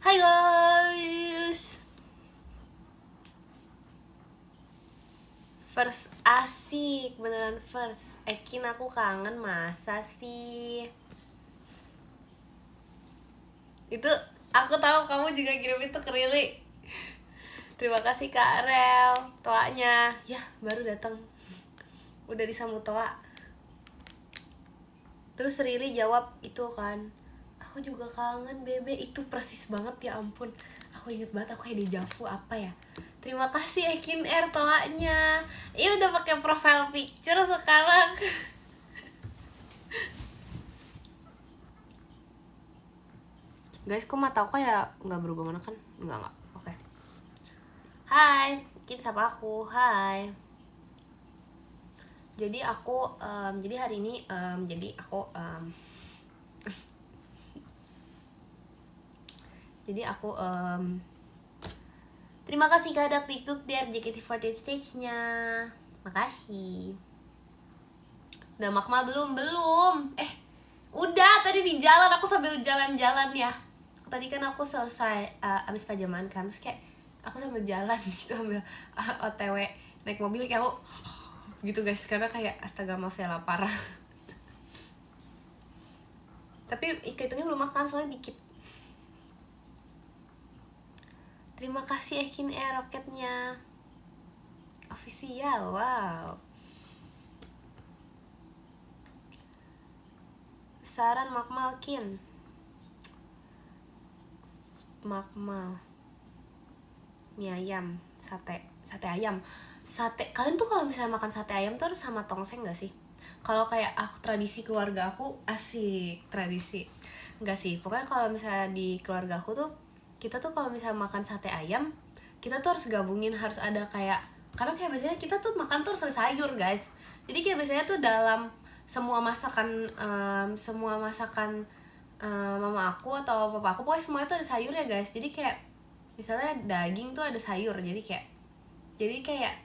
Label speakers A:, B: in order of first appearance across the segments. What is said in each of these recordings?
A: Hai guys, first asik, beneran first. Ekin aku kangen, masa sih? Itu aku tahu kamu juga kirim itu ke Rili. Terima kasih Kak Rel, toanya. Ya, baru datang. Udah disambut toa. Terus Rili jawab itu kan, aku juga kangen bebe. Itu persis banget, ya ampun. Aku inget banget, aku kayak dejavu apa ya. Terima kasih Ekin R toanya. Iya udah pakai profile picture sekarang. Guys, kok mata aku kayak nggak berubah mana kan? Nggak. Oke. Hai, Ekin sapa aku. Hai. Jadi aku, jadi hari ini, terima kasih Kadak TikTok di JKT48 stage-nya. Makasih. Udah Makmal belum? Udah, tadi di jalan, aku sambil jalan-jalan ya. Tadi kan aku selesai abis pajaman kan, terus kayak aku sambil jalan gitu, sambil OTW naik mobil kayak aku gitu guys, karena kayak astaga maaf ya lapar. Tapi hitungnya belum makan soalnya dikit. Terima kasih Ekin roketnya official, wow. Saran Makmal Kin. Makmal mie ayam, sate ayam. Kalian tuh kalau misalnya makan sate ayam tuh harus sama tongseng gak sih? Kalau kayak aku, tradisi keluarga aku, asik tradisi enggak sih, pokoknya kalau misalnya di keluarga aku tuh, kita tuh kalau misalnya makan sate ayam, kita tuh harus gabungin, harus ada kayak, karena kayak biasanya kita tuh makan tuh harus ada sayur guys. Jadi kayak biasanya tuh dalam semua masakan mama aku atau papa aku, pokoknya semuanya tuh ada sayur ya guys. Jadi kayak misalnya daging tuh ada sayur, jadi kayak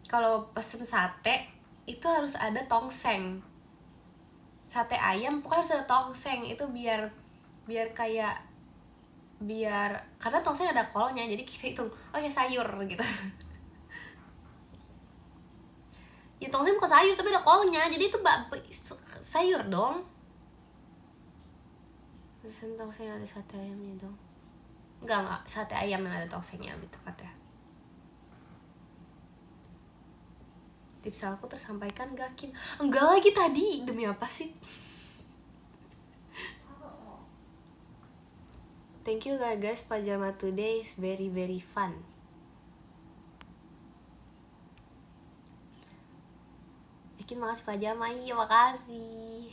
A: kalau pesen sate itu harus ada tongseng. Sate ayam pokoknya harus ada tongseng, itu biar karena tongseng ada kolnya, jadi kita hitung oke, sayur gitu. Ya tongseng bukan sayur tapi ada kolnya, jadi itu sayur dong. Pesen tongseng ada sate ayamnya dong. Enggak, sate ayam yang ada tongsengnya lebih tepatnya. Tips aku tersampaikan gak, Kin? Enggak lagi tadi, demi apa sih? Thank you guys, pajama today is very very fun. Ekin makasih pajama, iya makasih.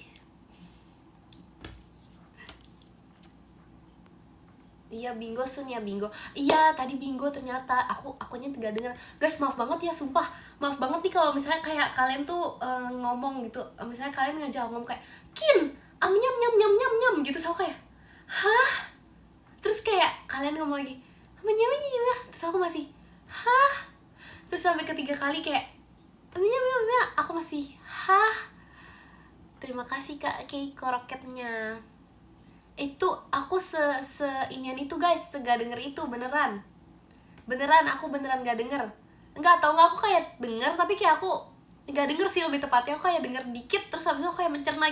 A: Iya bingo Sun ya, bingo. Iya tadi bingo, ternyata akunya tidak dengar. Guys maaf banget ya, sumpah maaf banget nih kalau misalnya kayak kalian tuh ngomong gitu, misalnya kalian ngejawab ngomong kayak Kin nyam nyam nyam nyam nyam gitu, so kayak hah, terus kayak kalian ngomong lagi nyam nyam nyam, terus aku masih hah, terus sampai ketiga kali kayak nyam nyam nyam, aku masih hah. Terima kasih Kak Keiko roketnya. Itu aku inian itu guys, gak denger itu, beneran aku beneran gak denger. Enggak tau nggak, aku kayak denger tapi kayak aku gak denger sih, lebih tepatnya aku kayak denger dikit, terus habis itu aku kayak mencerna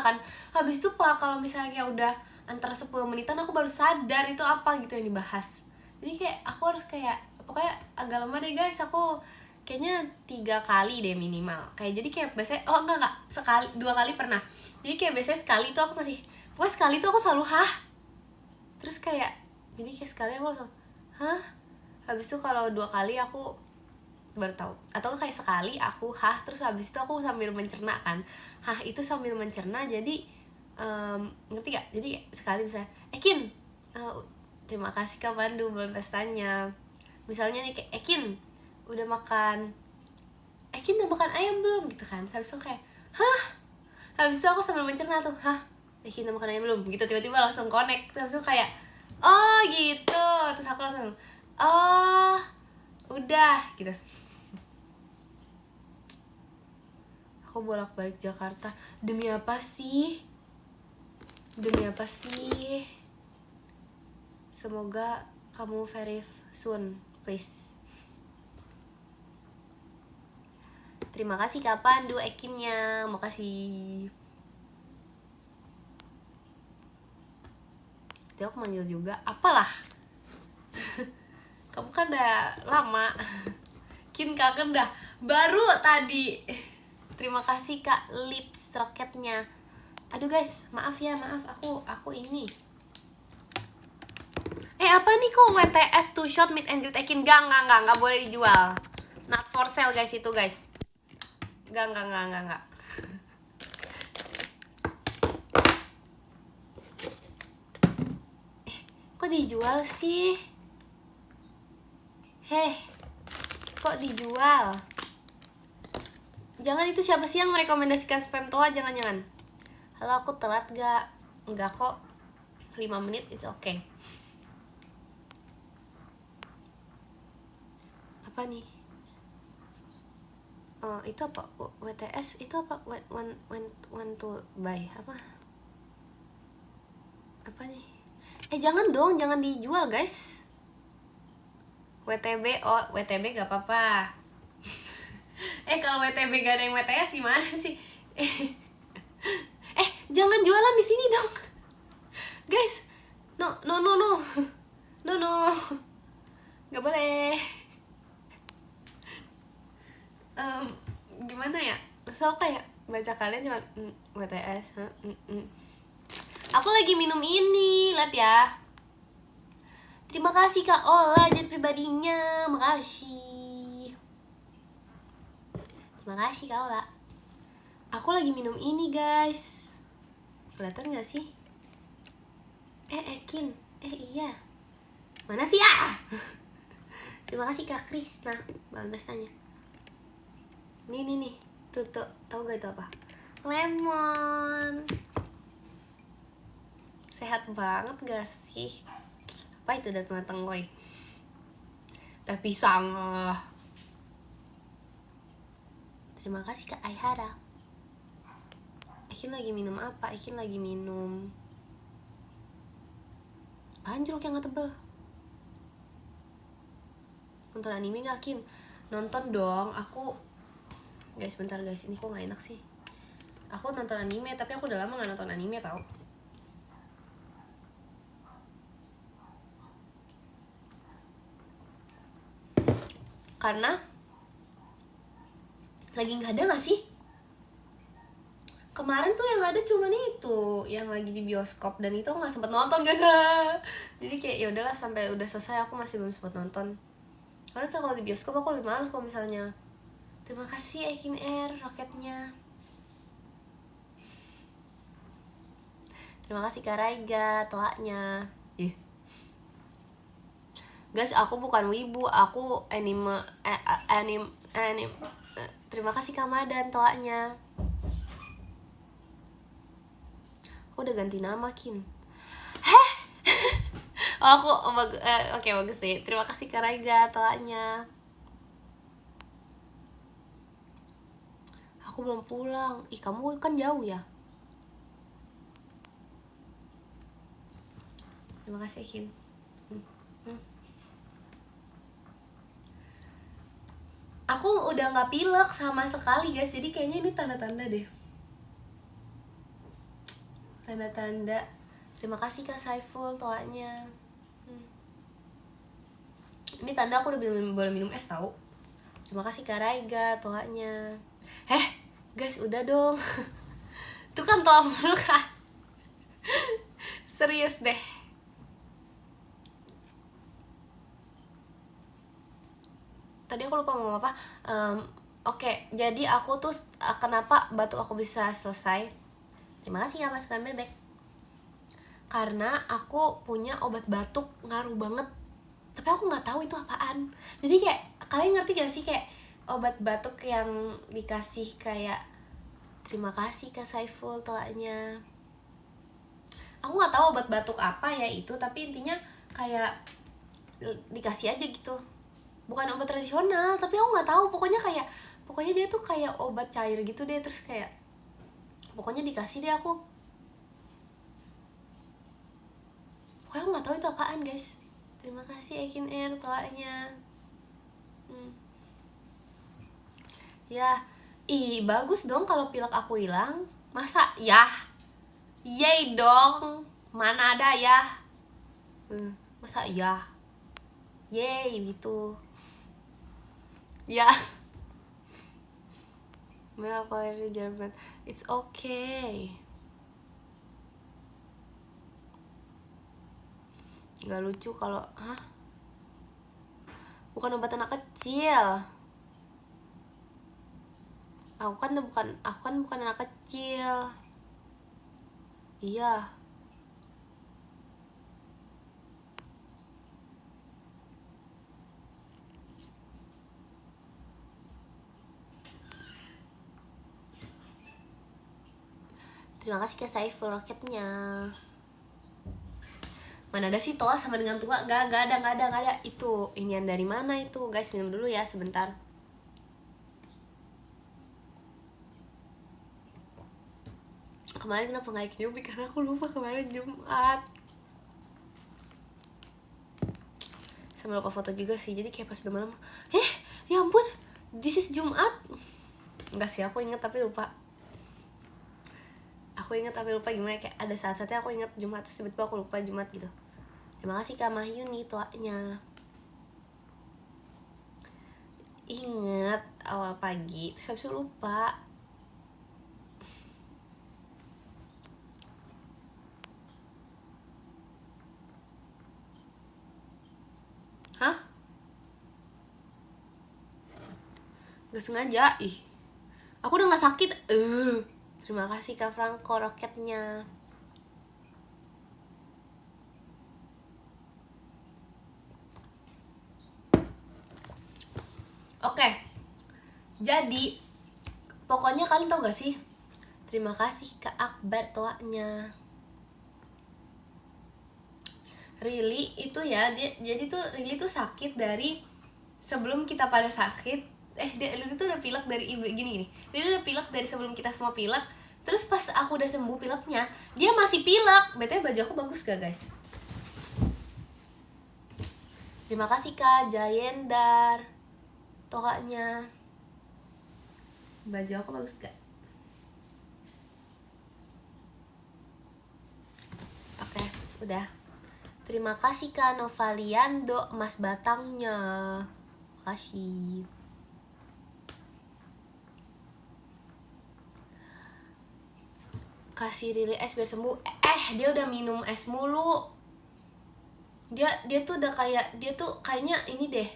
A: kan. Habis itu pak, kalau misalnya kayak udah antara 10 menitan aku baru sadar itu apa gitu yang dibahas. Jadi kayak aku harus kayak pokoknya agak lama deh guys, aku kayaknya 3 kali deh minimal kayak. Jadi kayak biasanya enggak sekali, 2 kali pernah. Jadi kayak biasanya sekali tuh aku masih, pokoknya sekali tuh aku selalu hah, terus kayak jadi kayak sekali aku langsung hah. Habis itu kalau 2 kali aku baru tahu, atau kayak sekali aku hah, terus habis itu aku sambil mencerna kan, hah itu sambil mencerna. Jadi ngerti gak? Jadi sekali misalnya Ekin terima kasih Kak Pandu bulan pestanya, misalnya nih kayak Ekin udah makan ayam belum gitu kan. Habis itu kayak hah, habis itu aku sambil mencerna tuh hah, Ekin udah makan ayam belum gitu, tiba-tiba langsung connect. Habis itu kayak oh gitu, terus aku langsung oh udah gitu. Aku bolak-balik Jakarta demi apa sih? Semoga kamu very soon, please. Terima kasih Kak Pandu Ekinnya, makasih. Dia aku manggil juga, apalah. Kamu kan udah lama. Kin kangen dah, baru tadi. Terima kasih Kak Lips Roketnya. Aduh guys, maaf ya, maaf aku ini. Apa nih kok WTS 2 shot meet and greet Ekin? Enggak boleh dijual. Not for sale guys itu guys. Enggak. Kok dijual sih? Kok dijual? Jangan, itu siapa sih yang merekomendasikan spam toa? Jangan. Halo, aku telat gak? Enggak kok, 5 menit, it's okay. Apa nih? Itu apa? WTS itu apa? When to buy apa? Apa nih? Jangan dong, jangan dijual guys. WTB, WTB gak apa-apa. Kalau WTB gak ada yang WTS gimana sih? Jangan jualan di sini dong, guys. No, gak boleh. Gimana ya? So kayak baca kalian cuma WTS. Aku lagi minum ini, lihat ya. Terima kasih Kak Ola jet pribadinya, makasih. Terima kasih Kak Ola. Aku lagi minum ini guys. Kelihatan gak sih? Ekin. Iya. Mana sih ya? Terima kasih Kak Krisna. Balas tanya. Nih. Tuh, tahu gak itu apa? Lemon. Sehat banget gak sih? Apa itu datang woi? Teh pisang. Terima kasih Kak Aihara. Ekin lagi minum apa? Ekin lagi minum jeruk yang gak tebel. Nonton anime gak Kin? Nonton dong. Aku guys, bentar guys, ini kok gak enak sih. Aku nonton anime, tapi aku udah lama gak nonton anime tau. Karena lagi gak ada gak sih? Kemarin tuh yang gak ada cuman itu yang lagi di bioskop, dan itu aku gak sempet nonton guys. Jadi kayak ya udahlah, sampai udah selesai aku masih belum sempet nonton. Karena kalau di bioskop aku lebih males kalau misalnya. Terima kasih Ekin Air roketnya. Terima kasih Kak Raiga toaknya. Guys, aku bukan wibu, aku anime. Terima kasih Kak Madan toaknya. Aku udah ganti nama Kin. Oke, bagus sih. Terima kasih Kak Raiga toaknya. Aku belum pulang. Kamu kan jauh ya. Terima kasih Kim. Aku udah gak pilek sama sekali guys. Jadi kayaknya ini tanda-tanda deh. Tanda-tanda. Terima kasih Kak Saiful toanya. Ini tanda aku udah boleh minum es tau. Terima kasih Kak Raiga toanya. Guys, udah dong. Tuh kan toa mulu kan. Serius deh. Tadi aku lupa ngomong apa. Oke, jadi aku tuh kenapa batuk aku bisa selesai. Terima kasih ya masukan bebek. Karena aku punya obat batuk ngaruh banget. Tapi aku nggak tahu itu apaan. Jadi kayak kalian ngerti gak sih kayak obat batuk yang dikasih kayak terima kasih Kak Saiful toanya. Aku nggak tahu obat batuk apa ya itu, tapi intinya kayak dikasih aja gitu. Bukan obat tradisional, tapi aku nggak tahu. Pokoknya dia tuh kayak obat cair gitu deh, terus kayak pokoknya dikasih deh aku. pokoknya aku nggak tahu itu apaan guys. Terima kasih Ekin Air toanya. Ya, bagus dong kalau pilek aku hilang. Masa ya? Yay dong. Mana ada ya? Masa ya? Yay gitu. Ya. Mel quality German. It's okay. Gak lucu kalau bukan obat anak kecil. Aku kan bukan anak kecil. Iya. Terima kasih Kak Saiful roketnya. Mana ada sih Toa sama dengan tua? Gak ada. Itu inian dari mana itu? Guys, minum dulu ya sebentar. Kemarin kenapa nggak newbie? Karena aku lupa kemarin Jumat. Sama lupa foto juga sih. Jadi kayak pas udah malam, ya ampun, this is Jumat. Enggak sih, aku inget tapi lupa. Gimana, kayak ada saat-saatnya aku inget Jumat terus tiba-tiba aku lupa Jumat gitu. Terima kasih Kak Mahyuni tuanya. Ingat awal pagi terus habis itu lupa. Hah? Gak sengaja. Aku udah gak sakit. Terima kasih Kak Franco roketnya. Oke. Jadi pokoknya kalian tau gak sih? Terima kasih Kak Akbar toanya. Rili itu ya, jadi tuh Rili tuh sakit dari sebelum kita pada sakit. Rili tuh udah pilek dari ibu gini. Rili udah pilek dari sebelum kita semua pilek. Terus pas aku udah sembuh pileknya, dia masih pilek. BTW baju aku bagus gak guys? Terima kasih Kak Jayendar tohanya. Baju aku bagus gak? Oke, udah. Terima kasih Kak Novaliando emas batangnya. Makasih. Kasih Rili es biar sembuh. Dia udah minum es mulu. Dia tuh udah kayaknya ini deh.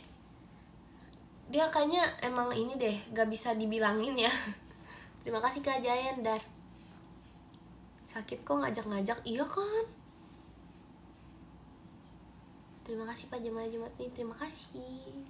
A: Dia kayaknya emang ini deh, gak bisa dibilangin ya. Terima kasih Kak Jayendar. Sakit kok ngajak-ngajak, iya kan? Terima kasih Pak Jamal Jumat nih, terima kasih.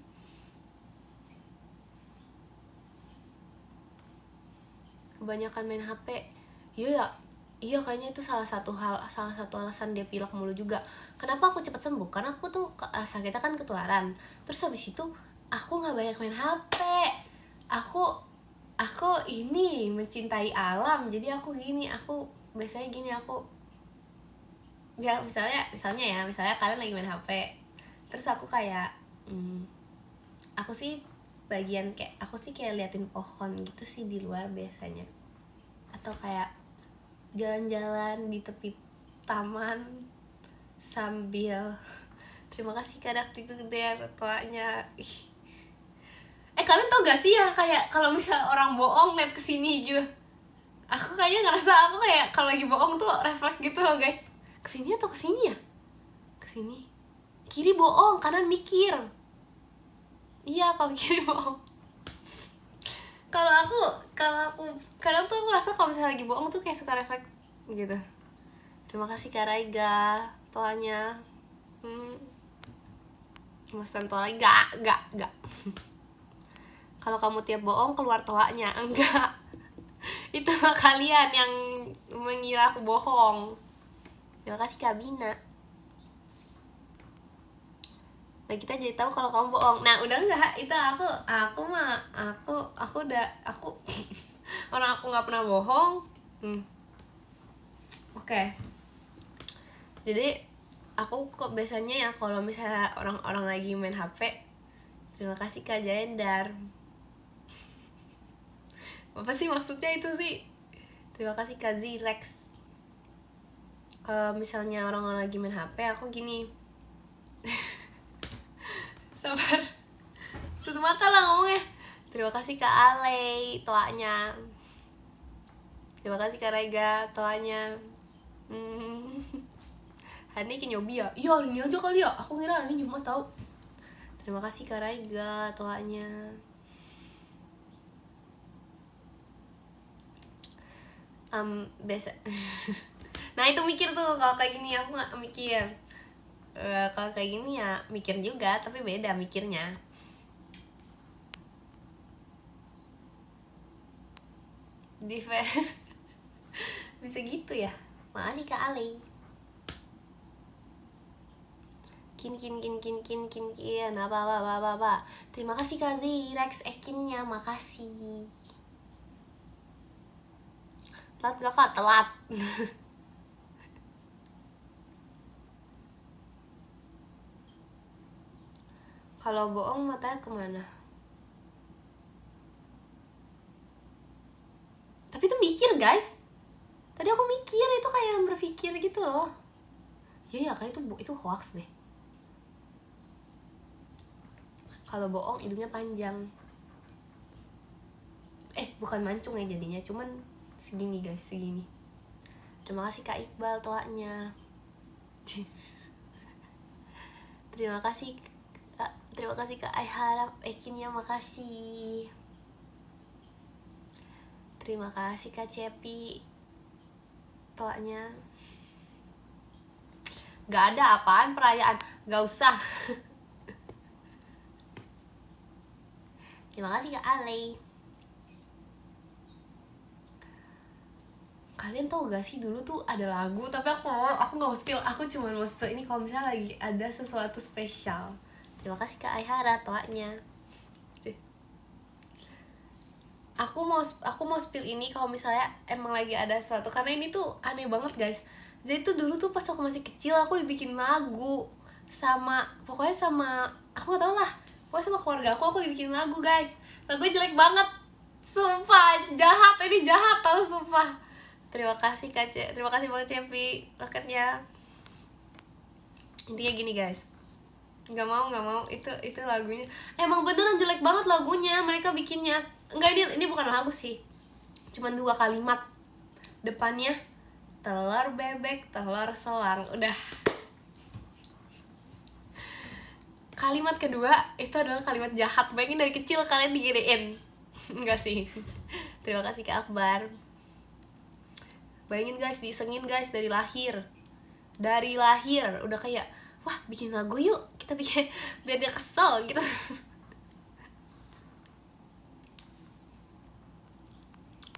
A: Kebanyakan main HP. Iya kayaknya itu salah satu alasan dia pilek mulu juga. Kenapa aku cepat sembuh? Karena aku tuh sakitnya kan ketularan. Terus habis itu aku nggak banyak main HP. Aku ini mencintai alam. Jadi aku biasanya gini ya misalnya kalian lagi main HP. Terus aku kayak aku sih kayak liatin pohon gitu sih di luar biasanya. Atau kayak jalan-jalan di tepi taman sambil terima kasih Kak itu gede tuanya. Kalian tau gak sih ya kayak kalau misal orang bohong liat kesini gitu, aku kayaknya ngerasa aku kayak kalau lagi bohong tuh refleks gitu loh guys. Kesini atau kesini ya? Kesini. Kiri bohong, kanan mikir. Iya, kalau kiri bohong. Kalau aku kadang tuh aku rasa kalau misalnya lagi bohong tuh kayak suka refleks gitu. Terima kasih Kak Raiga toanya. Mau spam toa lagi? Gak. Kalau kamu tiap bohong keluar toanya. Enggak. Itu mah kalian yang mengira aku bohong. Terima kasih Kak Bina. Nah kita jadi tahu kalau kamu bohong. Nah udah enggak, itu aku udah orang aku nggak pernah bohong. Oke. Jadi aku kok biasanya ya kalau misalnya orang-orang lagi main HP, terima kasih Kak Jendar. Apa sih maksudnya itu sih? Terima kasih Kak Zirex. Kalau misalnya orang-orang lagi main HP, aku gini. Sabar, tutup mata lah ngomongnya. Terima kasih Kak Ale, toanya. Terima kasih Kak Rega, toanya. Hani ke nyobi ya? Iya hari ini aja kali ya, aku ngira hari ini Jumat tau. Terima kasih Kak Rega, toanya. Biasa. Nah itu mikir tuh, kalau kayak gini aku gak mikir. Kalau kayak gini ya mikir juga, tapi beda mikirnya. Bisa gitu ya. Makasih Kak Ali. Kin apa. Terima kasih Kak Zirex ekinnya, makasih. Telat gak Kak? Telat. Kalau bohong matanya kemana? Tapi itu mikir guys. Tadi aku mikir itu kayak berpikir gitu loh. Iya ya kayak itu hoax deh. Kalau bohong hidungnya panjang. Bukan mancung ya jadinya, cuman segini guys, segini. Terima kasih Kak Iqbal toanya. Terima kasih Kak Aiharap ekinnya, makasih. Terima kasih Kak Cepi toanya. Gak ada apaan perayaan, gak usah. Terima kasih Kak Ale. Kalian tau gak sih dulu tuh ada lagu, tapi aku gak mau spill. Aku cuma mau spill ini kalau misalnya lagi ada sesuatu spesial. Terima kasih Kak Aihara toanya. Aku mau spill ini kalau misalnya emang lagi ada sesuatu, karena ini tuh aneh banget guys. Jadi tuh dulu tuh pas aku masih kecil aku dibikin lagu sama, pokoknya sama, aku gak tau lah, pokoknya sama keluarga aku dibikin lagu guys. Lagunya jelek banget, sumpah, jahat, ini jahat tau, sumpah. Terima kasih Kak terima kasih banget Cepi roketnya. Intinya gini guys, nggak mau itu lagunya emang beneran jelek banget lagunya, mereka bikinnya. Enggak, ini bukan lagu sih, cuman 2 kalimat depannya, telur bebek telur soang, udah. Kalimat kedua itu adalah kalimat jahat, bayangin dari kecil kalian diginiin. Enggak sih. Terima kasih Kak Akbar. Bayangin guys, disengin guys dari lahir udah kayak, wah bikin lagu yuk, kita bikin biar dia kesel gitu.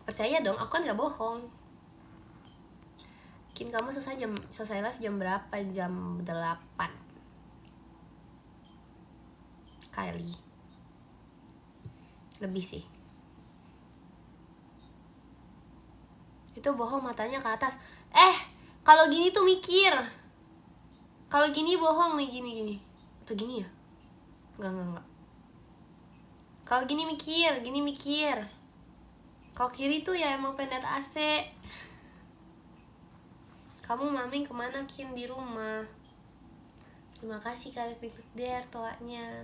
A: Percaya dong, aku kan gak bohong. Kin, kamu selesai live jam berapa? Jam 8 kali lebih sih. Itu bohong, matanya ke atas. Kalau gini tuh mikir. Kalau gini bohong nih, gini. Atau gini ya? Enggak. Kalau gini mikir. Kalau kiri tuh ya emang pendet AC. Kamu maming kemana Kin? Di rumah. Terima kasih Kak Der toanya.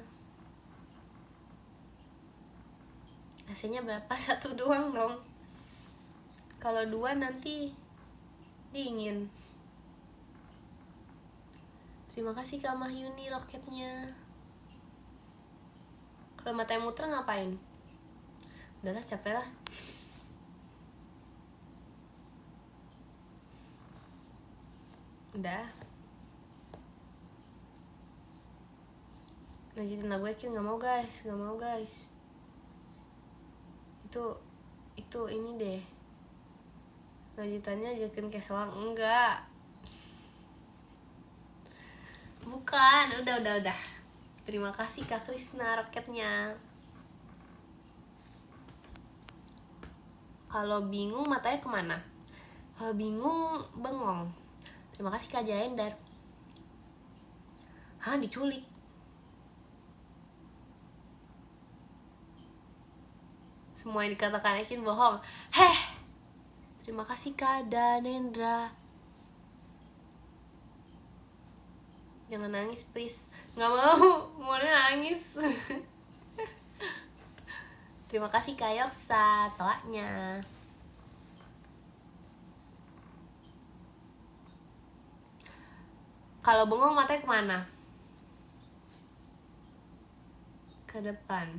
A: AC-nya berapa? 1 doang dong. Kalau 2 nanti dingin. Terima kasih Kak Mahyuni roketnya. Kalau matanya muter ngapain? Udahlah, capek lah. Udah. Lanjutin lagu Kin, gak mau guys. Itu ini deh. Lanjutannya Jakin Keselang, enggak. Bukan, udah. Terima kasih Kak Krisna roketnya. Kalau bingung matanya kemana? Kalau bingung bengong. Terima kasih Kak Jaendar. Hah, diculik? Semua yang dikatakan Ekin bohong. Heh, terima kasih Kak Danendra. Jangan nangis please. Nggak mau nangis. Terima kasih Kak Yoksa, telaknya. Kalau bengong matanya kemana? Ke depan.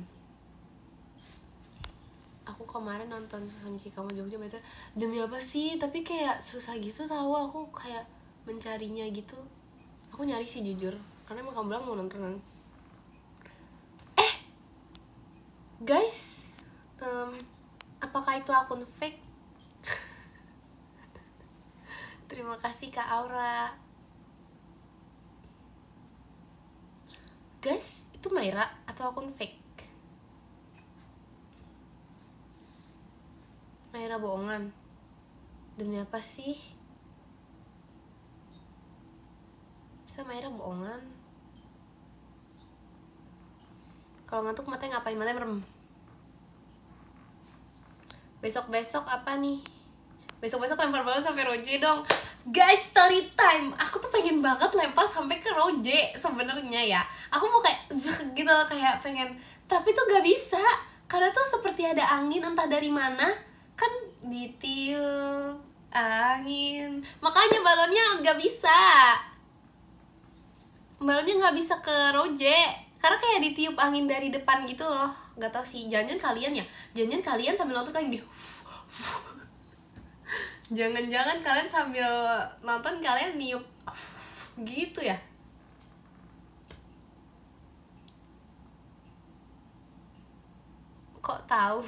A: Aku kemarin nonton Sonji Kamu Jogja itu demi apa sih? Tapi kayak susah gitu tahu, aku kayak mencarinya gitu. Aku nyari sih jujur, karena emang kamu bilang mau nonton kan. Guys, apakah itu akun fake? Terima kasih Kak Aura. Guys, itu Maira atau akun fake? Maira bohongan. Demi apa sih? Bisa Maira bohongan? Kalau ngantuk matanya ngapain? Matanya merem. Besok-besok apa nih? Besok-besok lempar balon sampai Roje dong. Guys, story time. Aku tuh pengen banget lempar sampai ke Roje sebenarnya ya. Aku mau kayak gitu, kayak pengen, tapi tuh gak bisa. Karena tuh seperti ada angin entah dari mana. Kan ditiup angin. Makanya balonnya gak bisa. Balonnya gak bisa ke Roje. Karena kayak ditiup angin dari depan gitu loh. Gak tau sih, jangan kalian ya. Jangan kalian sambil nonton kayak gini. Jangan-jangan kalian sambil nonton kalian niup gitu ya. Kok tahu?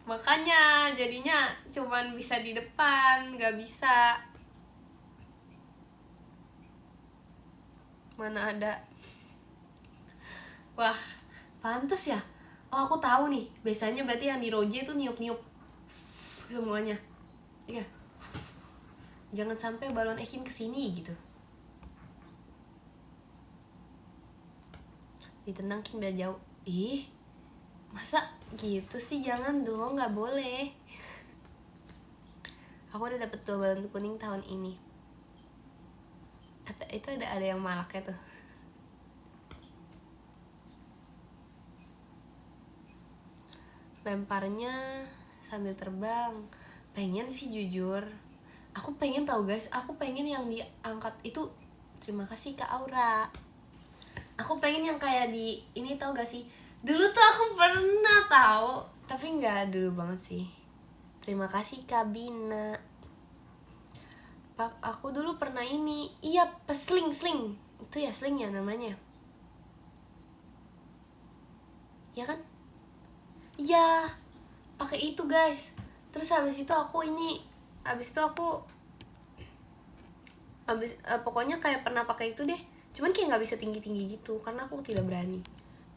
A: Makanya jadinya cuman bisa di depan, gak bisa. Mana ada. Wah, pantes ya. Oh, aku tahu nih. Biasanya berarti yang di Roje tuh niup-niup semuanya. Iya. Jangan sampai balon Ekin kesini gitu. Ditendangin biar jauh. Ih, masa gitu sih? Jangan dong, nggak boleh. Aku udah dapet 2 balon kuning tahun ini. Itu ada yang malaknya tuh. Lemparnya sambil terbang. Pengen sih jujur. Aku pengen tahu guys. Aku pengen yang diangkat itu. Terima kasih Kak Aura. Aku pengen yang kayak di ini, tau gak sih? Dulu tuh aku pernah tahu, tapi nggak dulu banget sih. Terima kasih Kak Bina. Aku dulu pernah ini. Iya, sling. Itu ya sling ya namanya. Ya kan? Iya, pakai itu guys. Terus habis itu aku pokoknya kayak pernah pakai itu deh. Cuman kayak nggak bisa tinggi gitu karena aku tidak berani.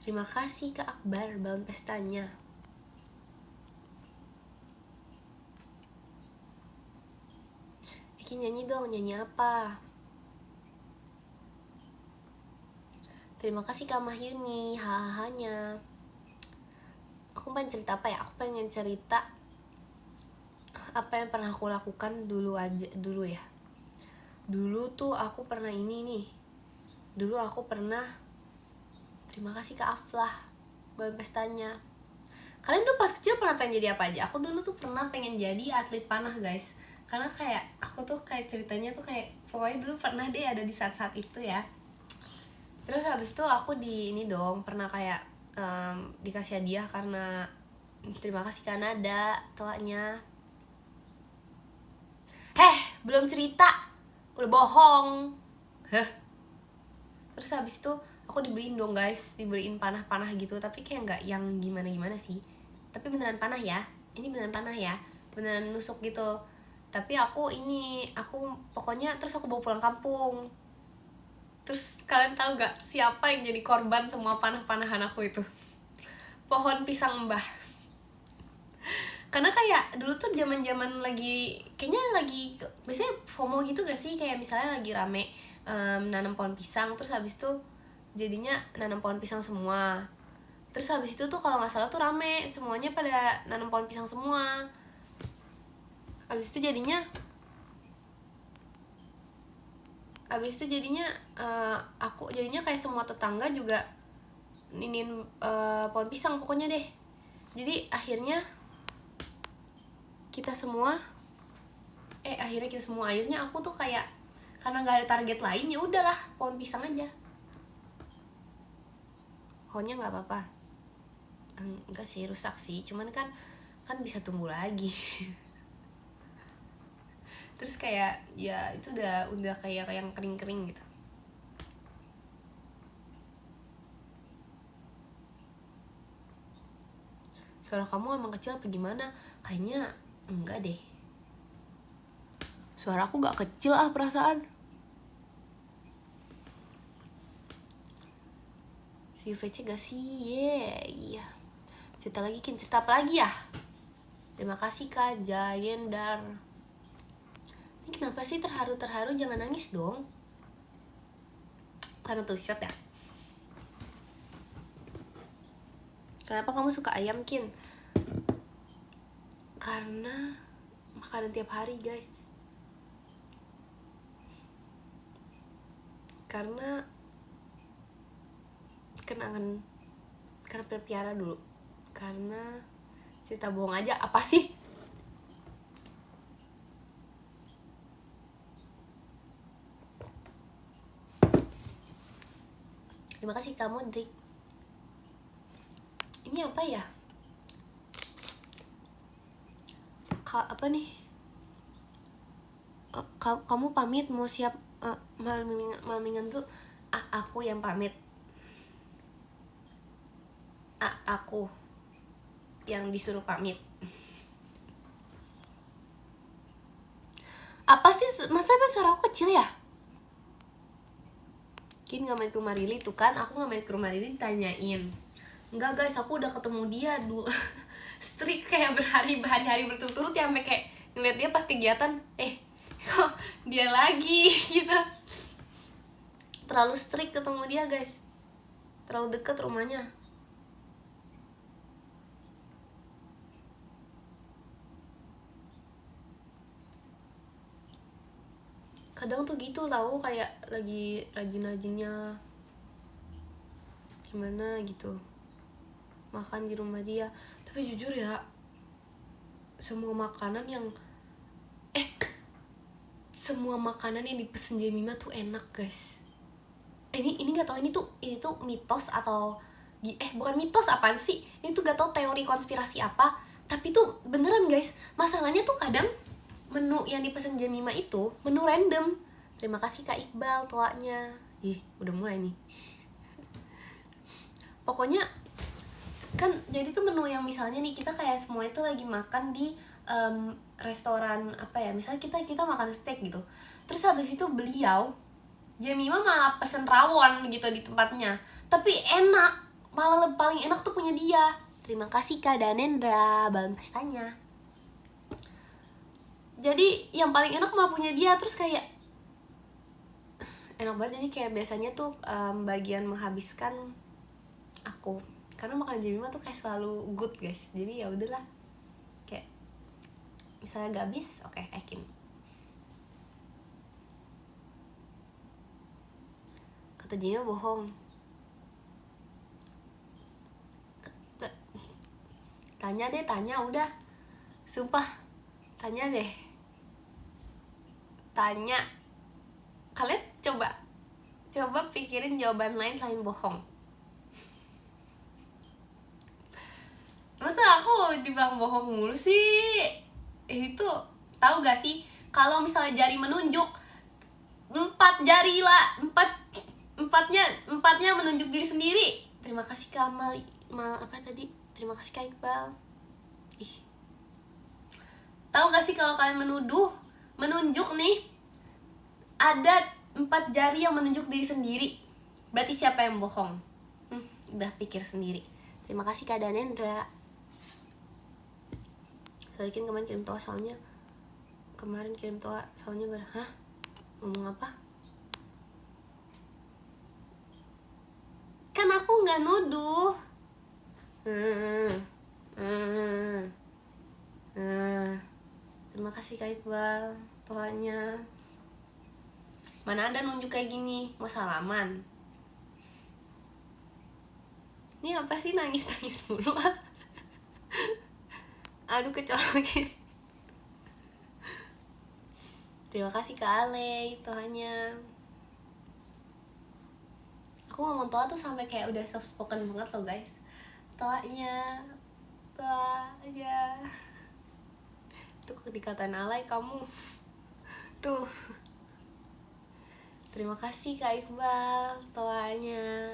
A: Terima kasih Kak Akbar balon pestanya. Ekin nyanyi dong, nyanyi apa? Terima kasih Kak Mahyuni, hahanya. Aku pengen cerita apa ya? Aku pengen cerita apa yang pernah aku lakukan dulu ya. Dulu tuh aku pernah ini nih. Dulu aku pernah, terima kasih Kak Aflah balon pestanya. Kalian dulu pas kecil pernah pengen jadi apa aja? Aku dulu tuh pernah pengen jadi atlet panah guys. Karena kayak aku tuh kayak ceritanya tuh kayak pokoknya dulu pernah deh ada di saat-saat itu ya. Terus habis itu aku di ini dong pernah kayak dikasih hadiah karena terima kasih Kanada telaknya. Belum cerita udah bohong. Terus habis itu aku dibeliin dong guys, dibeliin panah-panah gitu, tapi kayak nggak yang gimana-gimana sih, tapi beneran panah ya, ini beneran panah ya, beneran nusuk gitu. Tapi aku pokoknya terus aku bawa pulang kampung. Terus kalian tahu gak siapa yang jadi korban semua panah-panahan aku itu? Pohon pisang mbah. Karena kayak dulu tuh zaman-zaman biasanya FOMO gitu gak sih, kayak misalnya lagi rame nanam pohon pisang, terus habis itu jadinya nanam pohon pisang semua. Terus habis itu tuh kalau nggak salah tuh rame, semuanya pada nanam pohon pisang semua. Habis itu jadinya aku jadinya kayak semua tetangga juga ninin pohon pisang pokoknya deh. Jadi akhirnya akhirnya aku tuh kayak karena nggak ada target lain, ya udahlah pohon pisang aja. Pohonnya nggak apa-apa, enggak sih rusak sih, cuman kan bisa tumbuh lagi. Terus kayak ya itu udah kayak yang kering-kering gitu. Suara kamu emang kecil apa gimana? Kayaknya enggak deh. Suara aku gak kecil perasaan. Si VC gak sih? Iya. Cerita lagi Kin, cerita apa lagi ya? Terima kasih Kak Jayendar. Ini kenapa sih terharu-terharu? Jangan nangis dong. Karena tuh shot ya. Kenapa kamu suka ayam Kin? Karena makanan tiap hari guys. Karena kenangan, karena pelihara dulu, karena cerita bohong aja. Apa sih? Terima kasih kamu Drik. Ini apa ya? Apa nih? Kamu pamit mau siap malam-mingguan tuh. Aku yang pamit. Aku yang disuruh pamit. Apa sih? Masa suara aku kecil ya? Kin gak main ke rumah Rili tuh kan. Aku gak main ke rumah Rili ditanyain. Enggak guys, aku udah ketemu dia strict kayak berhari-hari berturut-turut ya, sampai kayak ngeliat dia pas kegiatan, kok dia lagi gitu. Terlalu strict ketemu dia guys, terlalu deket rumahnya. Kadang tuh gitu tahu, kayak lagi rajin-rajinnya gimana gitu makan di rumah dia. Tapi jujur ya, semua makanan yang dipesen Jemima tuh enak guys. Ini nggak tahu ini tuh mitos atau bukan mitos, apaan sih ini tuh, gak tahu teori konspirasi apa, tapi tuh beneran guys. Masalahnya tuh kadang menu yang dipesen Jemima itu menu random. Terima kasih Kak Iqbal tuanya. Udah mulai nih. Pokoknya kan jadi tuh menu yang misalnya nih kita kayak semua itu lagi makan di restoran apa ya, misalnya kita makan steak gitu, terus habis itu beliau Jemima malah pesen rawon gitu di tempatnya, tapi enak, malah paling enak tuh punya dia. Terima kasih Kak Danendra, balon pestanya. Jadi yang paling enak malah punya dia, terus kayak enak banget. Jadi kayak biasanya tuh bagian menghabiskan aku, karena makan Jemima tuh kayak selalu good guys. Jadi ya udahlah, kayak misalnya gak habis, oke, Ekin. Kata Jemima bohong. Tanya deh, udah, sumpah, tanya deh, tanya. Kalian coba pikirin jawaban lain selain bohong. Masa aku dibilang bohong mulu sih? Itu tahu gak sih, kalau misalnya jari menunjuk, 4 jari lah, empatnya menunjuk diri sendiri. Terima kasih Kak apa tadi? Terima kasih Kak Iqbal. Tahu gak sih kalau kalian menunjuk nih, ada 4 jari yang menunjuk diri sendiri, berarti siapa yang bohong? Udah pikir sendiri. Terima kasih Kak Danendra. Soalnya kemarin kirim toa soalnya ngomong apa? nggak nuduh. Terima kasih Kak Iqbal, Tuhannya. Mana ada nunjuk kayak gini, mau salaman. Ini apa sih nangis-nangis mulu? Aduh kecolokin. Terima kasih Kak Ale, Tuhannya. Aku ngomong Toa tuh sampai kayak udah soft spoken banget loh guys. Toanya, Toanya. Itu dikatain alay kamu. Tuh. Terima kasih Kak Iqbal, Toanya.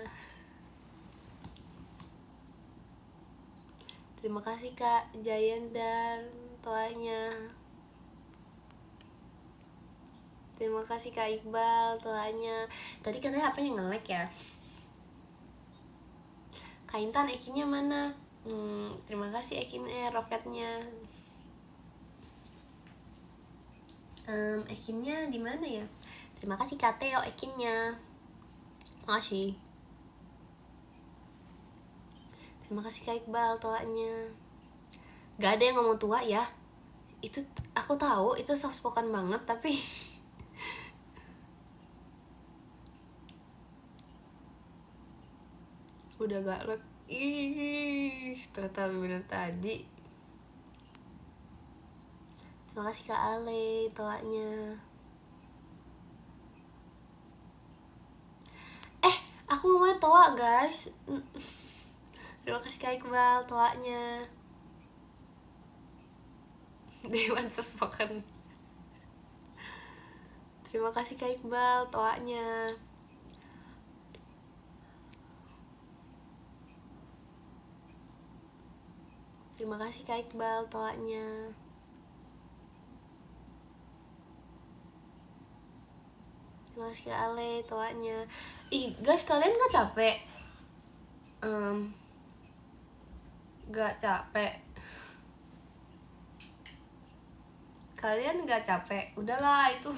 A: Terima kasih Kak Jayendar, Toanya. Terima kasih Kak Iqbal, Toanya. Tadi katanya apa yang nge-lag ya? Kak Intan, ekinya mana? Terima kasih ekinnya, roketnya. Ekinnya di mana ya? Terima kasih Kak Teo ekinnya. Makasih. Terima kasih Kak Iqbal, Toanya. Gak ada yang ngomong tua ya. Itu aku tahu itu soft spoken banget tapi udah gak lag. Ih, ternyata bener tadi. Terima kasih Kak Ale, Toanya. Aku ngomongnya Toa guys. Terima kasih Kak Iqbal, Toanya. Dewan Sospoken. Terima kasih Kak Iqbal, Toanya. Terima kasih Kak Iqbal, Toanya. Terima kasih Kak Ale, Toanya. Ih guys, kalian gak capek? Gak capek. Kalian gak capek? Udahlah itu.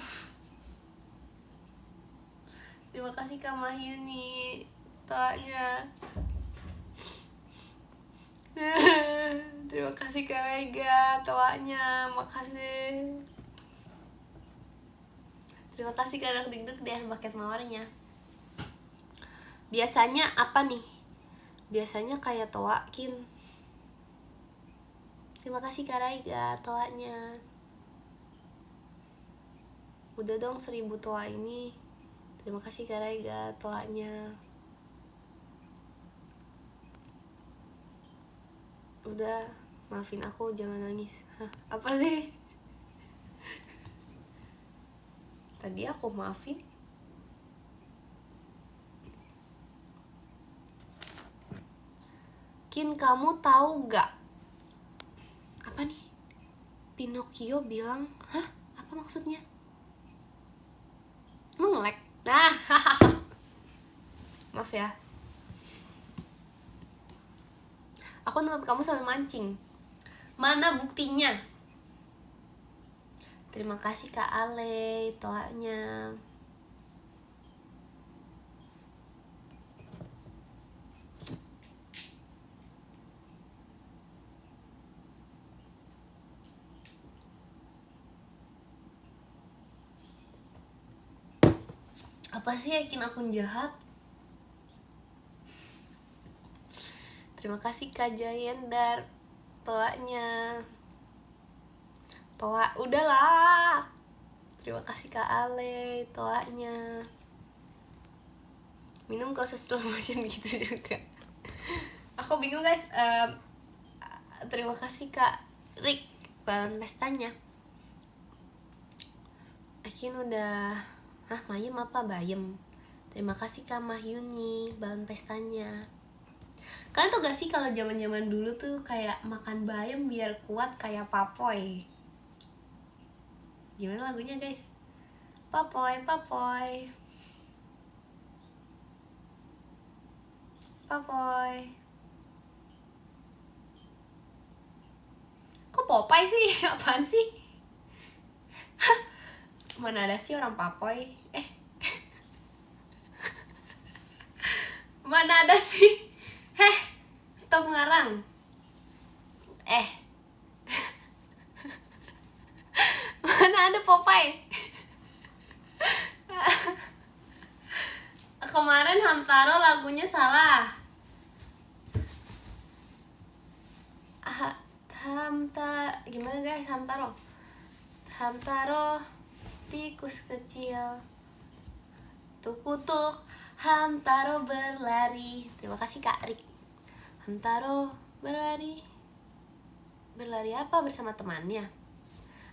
A: Terima kasih Kak Mahyuni, Toanya. Terima kasih Kak Rega, Toanya. Makasih. Terima kasih Kak Anak Dikduk dan paket mawarnya. Biasanya apa nih? Biasanya kayak Toa, Kin. Terima kasih Kak Rega, Toanya. Udah dong 1000 Toa ini. Terima kasih Kak Rega, Toanya. Udah, maafin aku, jangan nangis. Hah, apa sih? Tadi aku maafin. Kin, kamu tahu gak? Apa nih? Pinocchio bilang, hah? Apa maksudnya? Emang nge-lag? Nah, maaf ya. Aku nonton kamu sambil mancing. Mana buktinya? Terima kasih Kak Ale, Toanya. Apa sih yakin akun jahat? Terima kasih Kak Jayendar, Toanya. Toa, udahlah. Terima kasih Kak Ale, Toanya. Minum gak usah slow motion gitu juga. Aku bingung guys. Terima kasih Kak Rick, balon pestanya. Akin udah. Hah, Mayem apa Bayem? Terima kasih Kak Mahyuni, balon pestanya. Kalian tuh gak sih kalau zaman-zaman dulu tuh kayak makan bayam biar kuat kayak Papoy? Gimana lagunya guys? Papoy, Papoy, Papoy. Kok Popeye sih? Apaan sih? Mana ada sih orang Papoy? Mana Mana ada sih? Stop ngarang. Mana ada Popeye? Kemarin Hamtaro lagunya salah. Gimana guys? Hamtaro tikus kecil tuk kutuk, Hamtaro berlari. Terima kasih Kak Rik. Hamtaro berlari apa bersama temannya?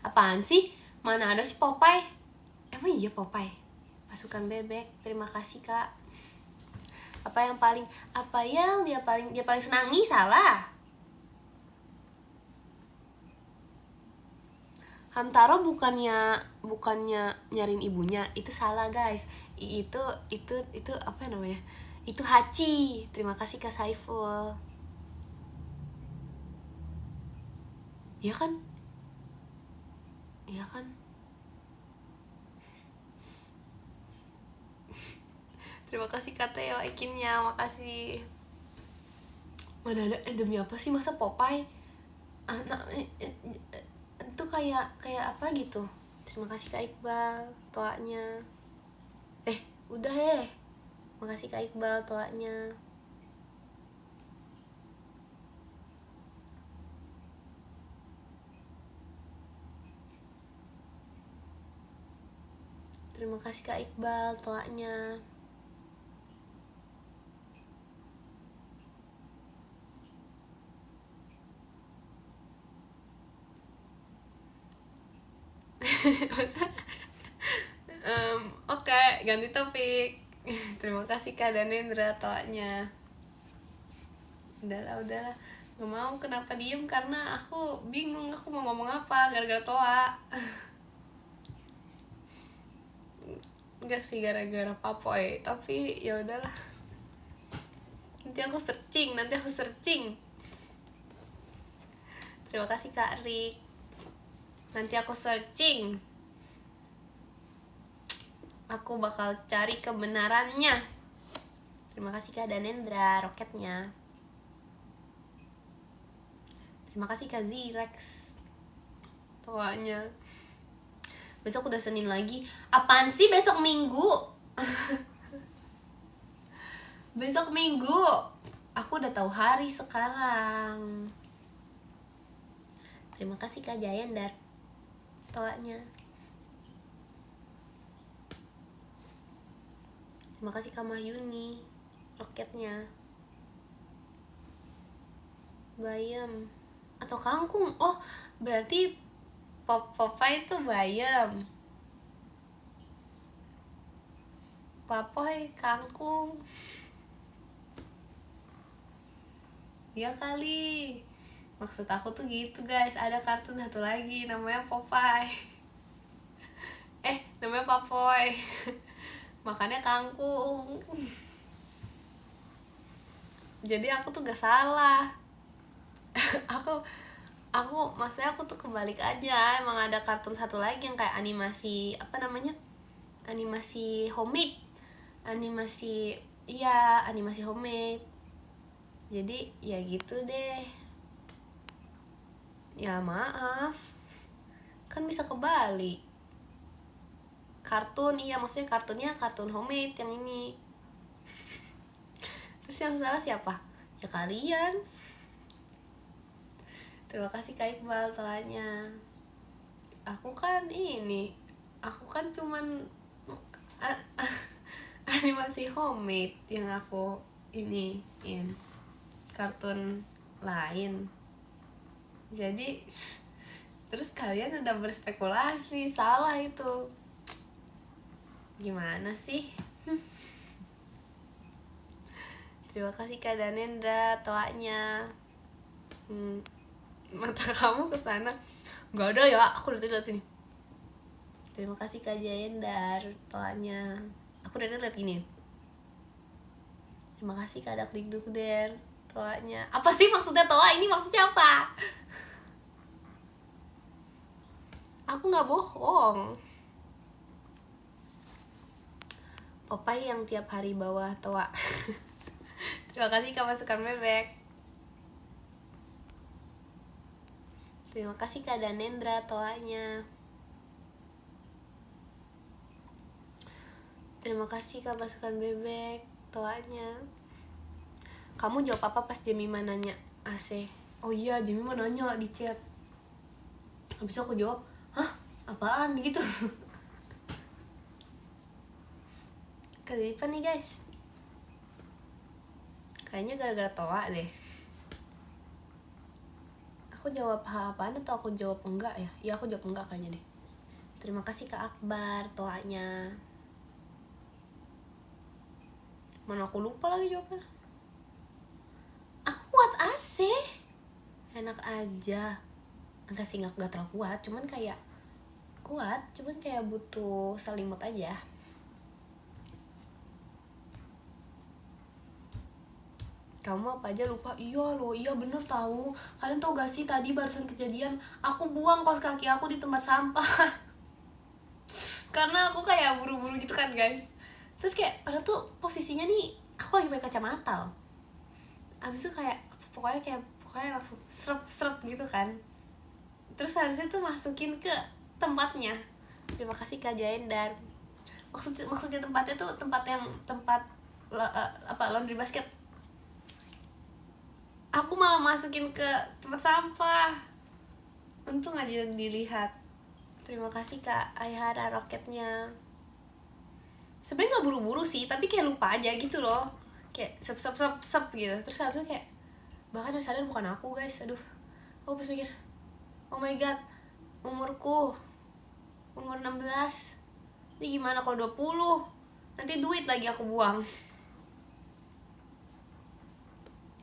A: Apaan sih? Mana ada sih Popeye? Emang iya Popeye? Pasukan bebek. Terima kasih Kak. Apa yang dia paling senangi? Salah. Hamtaro bukannya nyariin ibunya, itu salah guys. Itu apa namanya? Itu Hachi. Terima kasih Kak Saiful. Iya kan? Terima kasih Kak Teo ikinnya, makasih. Mana ada demi apa sih masa Popeye? Itu kayak apa gitu. Terima kasih Kak Iqbal toanya. Udah makasih Kak Iqbal toanya. Terima kasih Kak Iqbal toanya. Oke, ganti topik. Terima kasih Kak Danendra toanya. Udahlah. Gak mau, kenapa diem? Karena aku bingung aku mau ngomong apa gara-gara toa. Enggak sih gara-gara Papoy, tapi ya udahlah. Nanti aku searching. Terima kasih Kak Rik. Nanti aku searching. Aku bakal cari kebenarannya. Terima kasih Kak Danendra roketnya. Terima kasih Kak Zirex toanya. Besok udah Senin lagi. Apaan sih besok Minggu? Besok Minggu. Aku udah tahu hari sekarang. Terima kasih Kak Jayendar toanya. Terima kasih Kak Mahyuni roketnya. Bayam atau kangkung? Oh, berarti Popeye itu bayam. Papoy kangkung. Ya kali. Maksud aku tuh gitu guys. Ada kartun satu lagi namanya Popeye. Namanya Papoy. Makannya kangkung. Jadi aku tuh gak salah. aku maksudnya aku tuh kebalik aja. Emang ada kartun satu lagi yang kayak animasi animasi homemade. Animasi homemade. Jadi ya gitu deh. Ya maaf. Kan bisa kebalik. Kartun, maksudnya kartunnya kartun homemade yang ini. Terus yang salah siapa? Ya kalian. Terima kasih Kak Iqbal tanya. Aku kan cuman animasi homemade yang aku kartun lain. Jadi terus kalian udah berspekulasi, salah itu. Gimana sih? Terima kasih Kak Danendra toanya. Mata kamu kesana. Gak ada ya, aku udah lihat sini. Terima kasih Kak Jayendar toanya. Aku udah lihat ini. Terima kasih Kak Dakdikdukder toanya. Apa sih maksudnya toa? Ini maksudnya apa? Aku gak bohong. Popeye yang tiap hari bawa toa. Terima kasih Kak Pasukan Bebek. Terima kasih Kak Danendra toanya. Terima kasih Kak Pasukan Bebek toanya. Kamu jawab apa pas Jemima nanya AC? Oh iya, Jemima nanya di chat. Habis itu aku jawab, hah? Apaan gitu. Kelipan nih guys. Kayaknya gara-gara toa deh. Aku jawab apaan atau aku jawab enggak ya? Ya aku jawab enggak kayaknya deh. Terima kasih Kak Akbar toanya. Mana aku lupa lagi jawabnya. Aku kuat AC. Enak aja. Enggak sih, enggak terlalu kuat, cuman kayak kuat, cuman kayak butuh selimut aja. Kamu apa aja lupa? Iya loh, iya bener tahu. Kalian tau gak sih tadi barusan kejadian aku buang kaos kaki aku di tempat sampah. Karena aku kayak buru-buru gitu kan guys. Terus kayak padahal tuh posisinya nih aku lagi pakai kacamata loh. Abis itu kayak pokoknya langsung srep gitu kan. Terus harusnya tuh masukin ke tempatnya. Terima kasih Kak Jaendar. Maksudnya tempatnya tuh tempat laundry basket. Aku malah masukin ke tempat sampah. Untung aja dilihat. Terima kasih Kak Aihara roketnya. Sebenarnya nggak buru-buru sih, tapi kayak lupa aja gitu loh. Kayak sep gitu. Terus habis itu kayak bahkan yang sadar bukan aku guys. Aduh, aku pas mikir, oh my god, umur 16. Ini gimana kalau 20? Nanti duit lagi aku buang.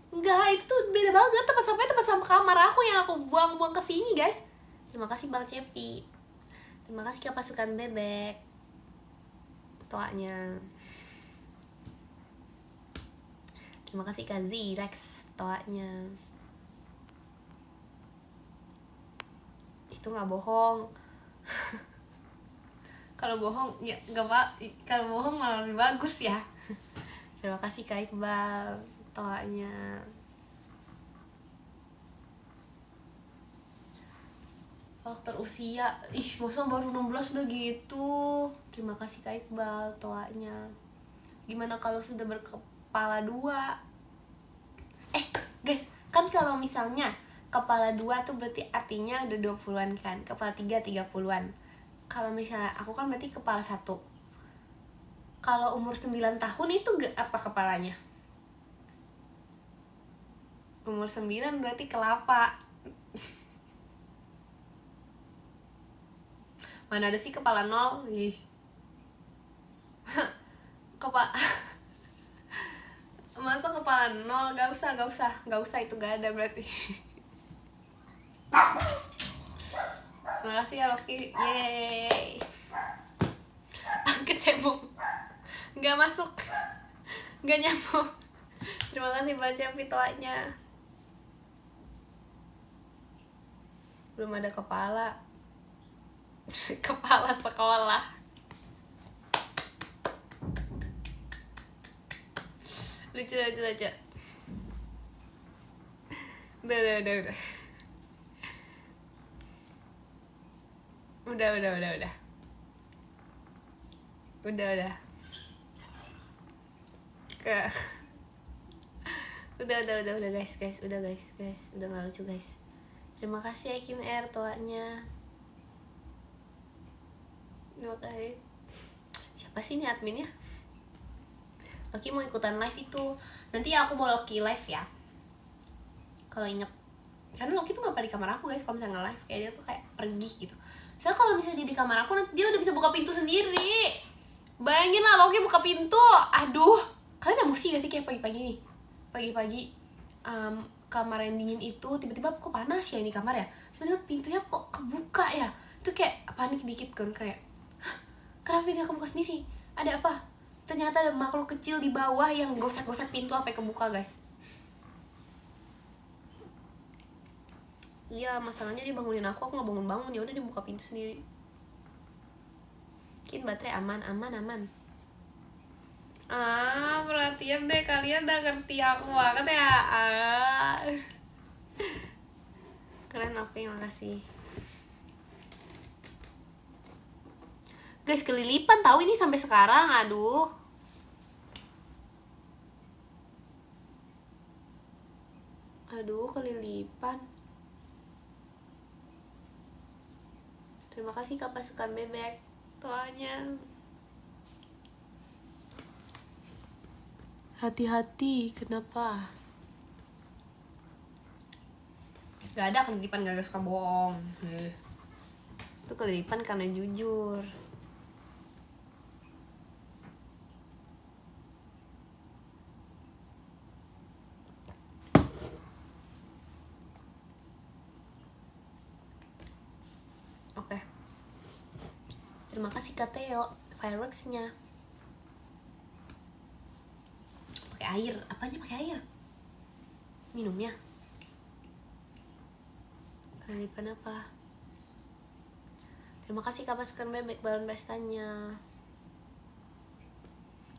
A: Enggak, itu tuh beda banget. Tempat sampah kamar aku yang aku buang-buang ke sini, guys. Terima kasih Bang Cepi. Terima kasih Kak Pasukan Bebek toanya. Terima kasih Kak Z-Rex toanya. Itu nggak bohong. Kalau bohong ya nggak pak. Kalau bohong malah lebih bagus ya. Terima kasih Kak Iqbal toanya. Faktor usia, masa baru 16 udah gitu. Terima kasih Kak Iqbal toanya. Gimana kalau sudah berkepala 2? Guys, kan kalau misalnya kepala 2 tuh berarti artinya udah 20-an kan. Kepala 3 30-an. Kalau misalnya aku kan berarti kepala 1. Kalau umur 9 tahun itu apa kepalanya? Umur 9 berarti kelapa. Mana ada sih kepala 0? Ih. Masa kepala 0? Gak usah, itu gak ada berarti. Terima kasih ya Loki. Yeay. Kecebong. Gak masuk. Gak nyambung. Terima kasih baca pitoanya. Belum ada kepala. Kepala sekolah. Lucu. Udah. Udah guys. Udah gak lucu guys. Terima kasih Ekin Air toanya. Terima kasih. Siapa sih ini adminnya? Loki mau ikutan live itu. Nanti aku mau Loki live ya. Kalau inget. Karena Loki tuh gak pernah di kamar aku guys. Kalau misalnya nge-live kayak dia tuh kayak pergi gitu. Soalnya kalau misalnya dia di kamar aku, nanti dia udah bisa buka pintu sendiri. Bayangin lah Loki buka pintu. Aduh, kalian emosi gak sih kayak pagi-pagi nih? Pagi-pagi kamar yang dingin itu tiba-tiba kok panas ya ini kamar ya. Sebenarnya pintunya kok kebuka ya. Itu kayak panik dikit kan, kayak kenapa dia kebuka sendiri? Ada apa? Ternyata ada makhluk kecil di bawah yang gosek-gosek pintu sampai kebuka guys. Iya, masalahnya dia bangunin aku nggak bangun-bangun, ya udah dia buka pintu sendiri. Mungkin baterai aman. Perhatian deh, kalian udah ngerti aku banget ya. Keren, oke, makasih guys. Kelilipan tahu ini sampai sekarang. Aduh kelilipan. Terima kasih Kak Pasukan Bebek doanya. Hati-hati, kenapa? Gak ada kelilipan, gak ada suka bohong. Itu kelilipan karena jujur. Oke. Terima kasih Kak Theo fireworksnya. Pakai air, apanya pakai air? Minumnya. Kelilipan apa? Terima kasih Kak Pasukan Bebek balon pestanya.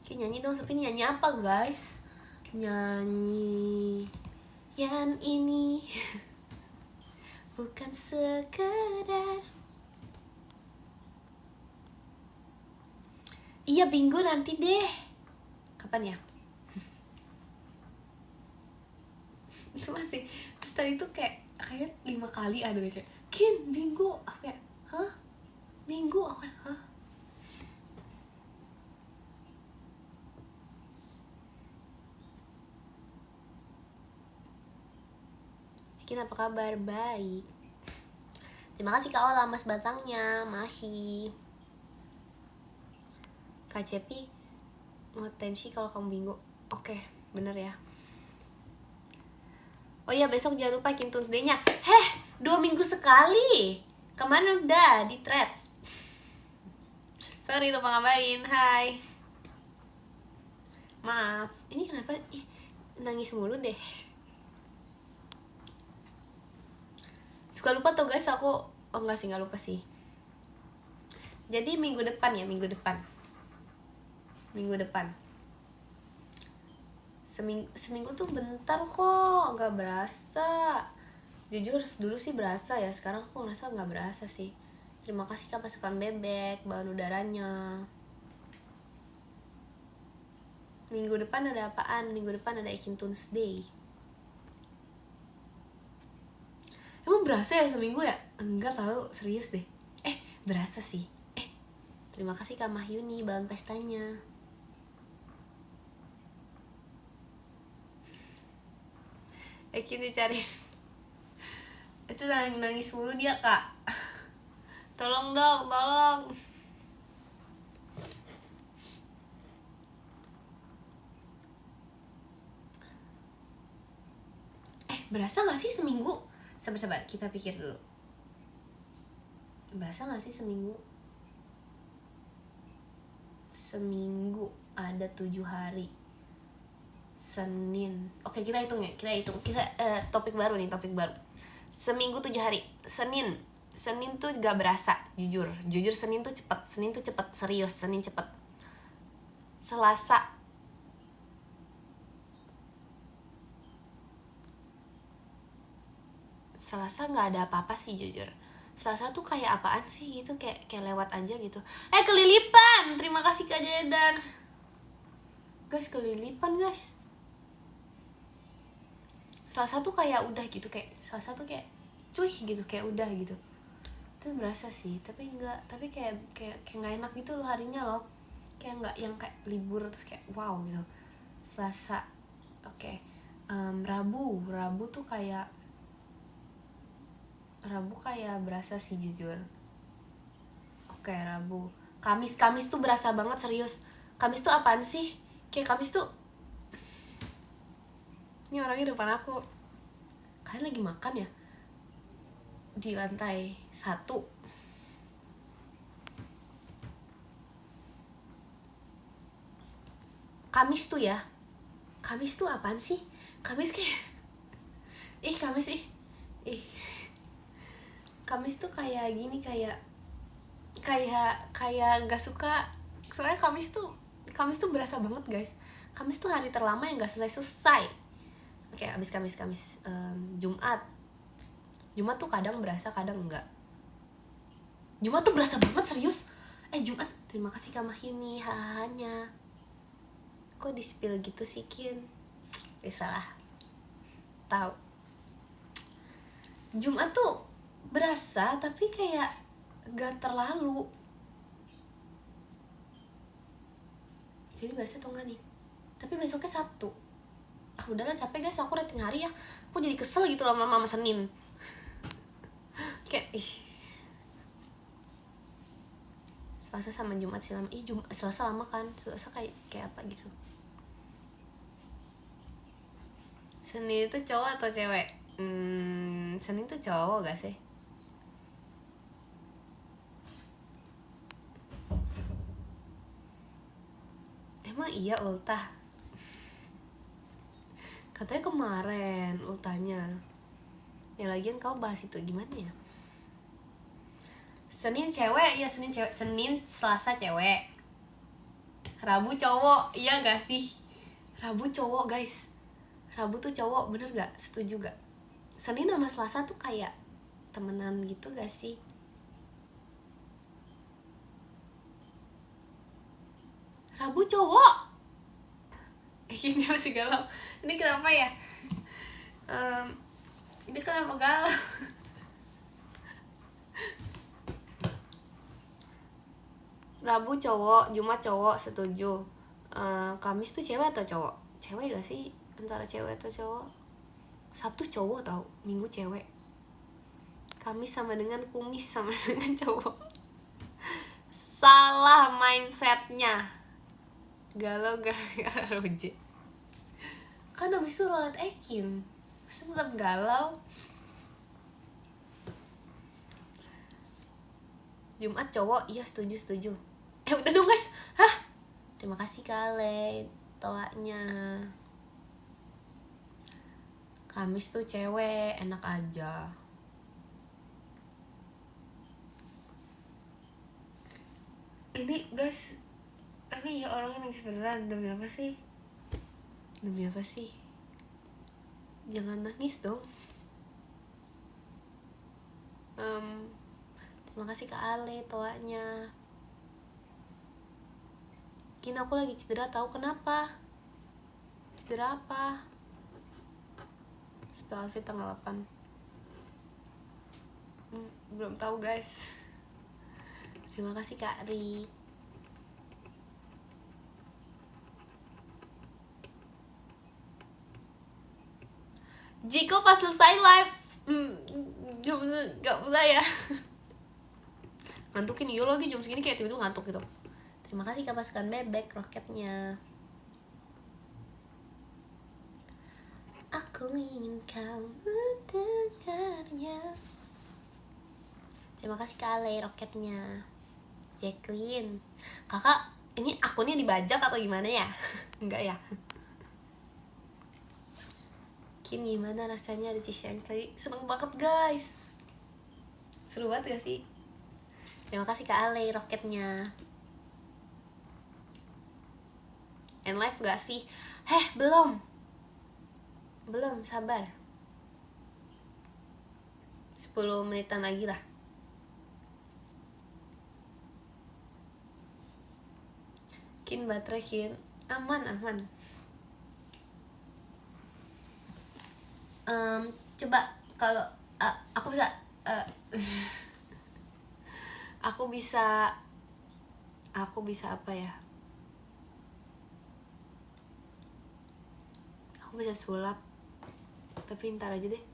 A: Oke, nyanyi dong, tapi nyanyi apa guys? Nyanyi yang ini bukan sekedar. Iya bingo nanti deh. Kapan ya? Itu masih, terus tadi tuh kayak 5 kali ada kayak Kin bingo, aku kayak hah minggu, aku kayak hah. Kin apa kabar? Baik. Terima kasih Kak Ola mas batangnya masih. Kak Cepi mau tensi kalau kamu bingo. Oke, bener ya. Oh iya, besok jangan lupa Kim Tuesday-nya. 2 minggu sekali. Kemana udah di threads? Sorry lupa ngabarin. Hai. Maaf. Ini kenapa nangis mulu deh. Suka lupa tuh guys aku. Oh enggak sih, enggak lupa sih. Jadi minggu depan ya, minggu depan. Seminggu tuh bentar kok, nggak berasa. Jujur dulu sih berasa ya, sekarang aku ngerasa nggak berasa sih. Terima kasih Kak Pasukan Bebek balon udaranya. Minggu depan ada apaan? Minggu depan ada Ekin Tuesday. Emang berasa ya seminggu ya? Enggak tahu, serius deh. Berasa sih. Terima kasih Kak Mahyuni balon pestanya. Ekin dicari. Itu nangis mulu dia Kak. Tolong dong, tolong. Berasa gak sih seminggu? Sabar, kita pikir dulu. Berasa gak sih seminggu? Seminggu ada 7 hari. Senin. Oke, kita hitung ya. Kita topik baru. Seminggu 7 hari. Senin tuh gak berasa, jujur Senin tuh cepet, serius. Senin cepet. Selasa nggak ada apa-apa sih jujur. Selasa tuh kayak apaan sih gitu, kayak lewat aja gitu. Kelilipan, terima kasih Kak Jedar. Guys, kelilipan guys. Selasa tuh kayak udah gitu, kayak Selasa tuh kayak cuy gitu, kayak udah gitu. Itu berasa sih, tapi kayak nggak enak gitu loh harinya loh. Kayak nggak yang kayak libur terus kayak wow gitu. Selasa, oke. Rabu tuh kayak berasa sih jujur. Oke, Rabu. Kamis tuh berasa banget, serius. Kamis tuh apaan sih? Kayak Kamis tuh, ini orangnya depan aku. Kalian lagi makan ya? Di lantai 1. Kamis tuh ya. Kamis tuh apaan sih? Kamis kayak Kamis tuh kayak gini, kayak nggak suka. Soalnya Kamis tuh Kamis tuh berasa banget guys. Kamis tuh hari terlama yang gak selesai. Oke, abis Kamis. Jumat tuh kadang berasa, kadang enggak. Jumat tuh berasa banget, serius. Jumat, terima kasih Kak Mahyuni hanya. Kok di spill gitu sih Kin? Salah. Tahu. Jumat tuh berasa tapi kayak gak terlalu. Jadi berasa atau enggak nih? Tapi besoknya Sabtu. Udahlah capek guys, aku rating hari ya. Aku jadi kesel gitu lama-lama sama Senin. Kayak Selasa sama Jumat sih lama. Selasa lama kan. Selasa kayak apa gitu. Senin itu cowok atau cewek? Senin tuh cowok gak sih? Emang iya ultah? Katanya kemarin ultahnya. Ya lagian kau bahas itu gimana ya? Senin cewek, ya Senin cewek. Senin, Selasa cewek. Rabu cowok, iya gak sih? Rabu cowok guys. Rabu tuh cowok, bener gak? Setuju gak? Senin sama Selasa tuh kayak temenan gitu gak sih? Rabu cowok. Ini masih galau. Ini kenapa ya? Ini kenapa galau? Rabu cowok, Jumat cowok, setuju. Kamis tuh cewek atau cowok? Cewek gak sih? Antara cewek atau cowok? Sabtu cowok tau, Minggu cewek. Kamis sama dengan kumis sama dengan cowok. Salah mindsetnya. Galau gara-gara Roje. Kan abis itu roulette Ekin. Masa tetap galau? Jumat cowok, iya setuju. Udah dong guys. Hah? Terima kasih kale toanya. Kamis tuh cewek, enak aja. Ini guys, ini ya orang yang sebenarnya demi apa sih? Demi apa sih? Jangan nangis dong. Terima kasih Kak Ale toanya. Kini aku lagi cedera, tahu kenapa? Cedera apa? Spell outfit tanggal 8. Belum tahu guys. Terima kasih Kak Ri. Jiko pas selesai live gak bisa ya. Ngantukin iyo lagi jam segini, kayak tiba-tiba ngantuk gitu. Terima kasih Kak Pasukan Bebek roketnya. Aku ingin kau mendengarnya. Terima kasih Kak Ale roketnya. Jacqueline, kakak ini akunnya dibajak atau gimana ya? Enggak ya. Kin gimana rasanya ada Cishan kali? Seneng banget guys. Seru banget gak sih? Terima kasih Kak Ale roketnya. End live gak sih? Belum, sabar. 10 menitan lagi lah. Kin baterai Kin. Aman. Coba kalau aku bisa aku bisa apa ya? Aku bisa sulap, tapi ntar aja deh.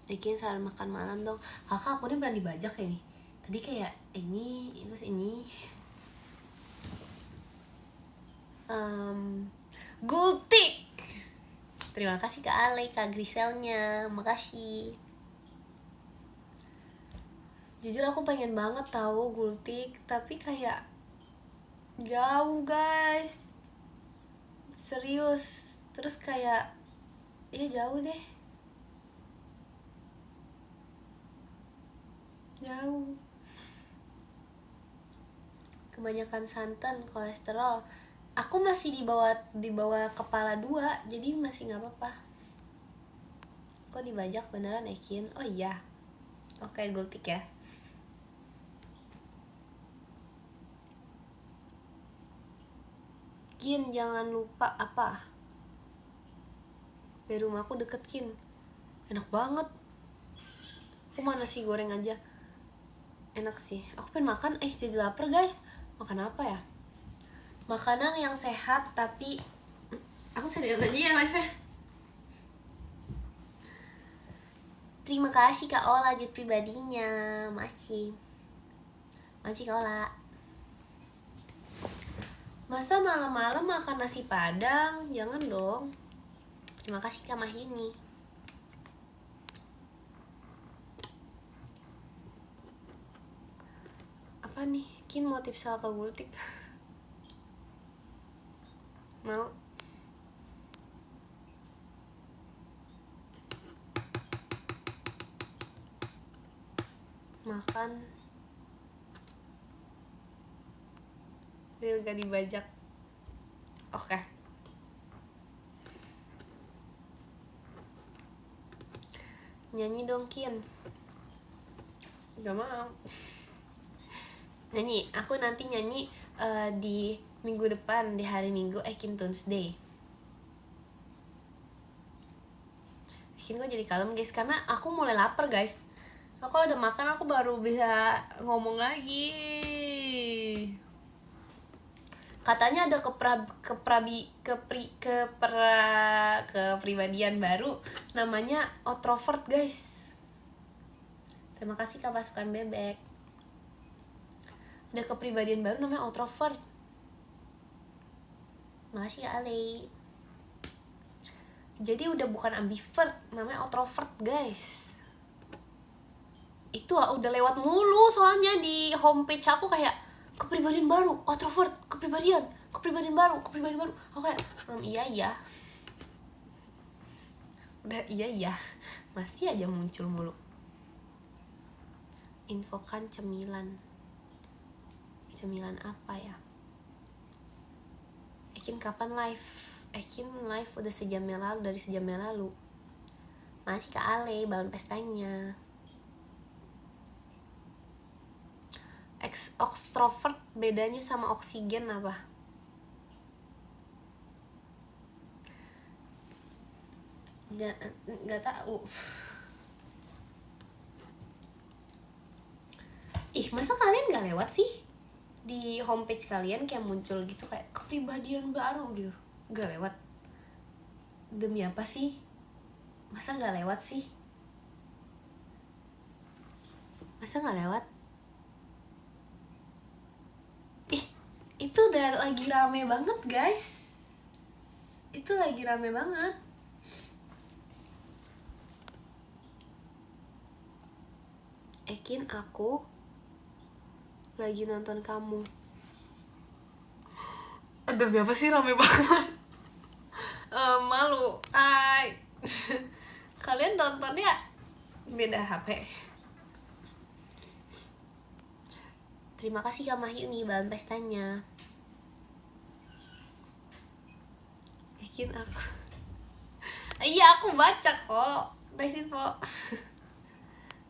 A: Bikin saran makan malam dong. Kakak aku ini pernah dibajak ya nih. Tadi kayak ini terus ini. Gultik. Terima kasih Kak Ale, Kak Griselnya, makasih. Jujur aku pengen banget tahu Gultik, tapi kayak jauh guys, serius. Terus kayak ya jauh deh. jauh. Kebanyakan santan, kolesterol. Aku masih di bawah kepala 2, jadi masih nggak apa-apa. Kok dibajak beneran Ekin? Oh iya. Oke, gultik ya. Kin, jangan lupa apa? Dari rumahku deket Kin. Enak banget. Aku mau nasi goreng aja. Enak sih. Aku pengen makan. Jadi lapar guys. Makan apa ya? Makanan yang sehat tapi aku sendiri aja ya live-nya. Terima kasih Kak Ola jet pribadinya. Masih Kak Ola. Masa malam-malam makan nasi padang? Jangan dong. Terima kasih Kak Mahyuni. Apa nih? Kin mau tips alka gultik. Mau? Makan real gak dibajak. Oke. Nyanyi dong Kin. Gak mau. Nyanyi, aku nanti nyanyi di minggu depan, di hari Minggu Ekin Tuesday. Ekin kok jadi kalem guys, karena aku mulai lapar guys. Aku kalau udah makan aku baru bisa ngomong lagi. Katanya ada kepribadian baru namanya introvert guys. Terima kasih Kak Pasukan Bebek. Ada kepribadian baru namanya introvert. Makasih Kak Ale. Jadi udah bukan ambivert, namanya introvert guys. Itu udah lewat mulu soalnya di homepage aku kayak kepribadian baru, introvert, kepribadian baru. Aku kayak iya. Udah iya. Masih aja muncul mulu. Infokan cemilan apa ya? Ekin kapan live? Ekin live udah dari sejam yang lalu. Masih Kak Ale, bangun pestanya. Extrovert bedanya sama oksigen apa? Nggak tahu. Masa kalian nggak lewat sih di homepage kalian kayak muncul gitu kayak kepribadian baru gitu? Nggak lewat. Demi apa sih? Masa nggak lewat sih? Masa nggak lewat? Itu udah lagi rame banget guys. Itu lagi rame banget. Ekin, aku lagi nonton kamu. Demi apa sih rame banget? Malu. Kalian nontonnya beda HP. Terima kasih Kak Mahyuni bahan pestanya. Ekin aku. Iya aku baca kok. Besin po.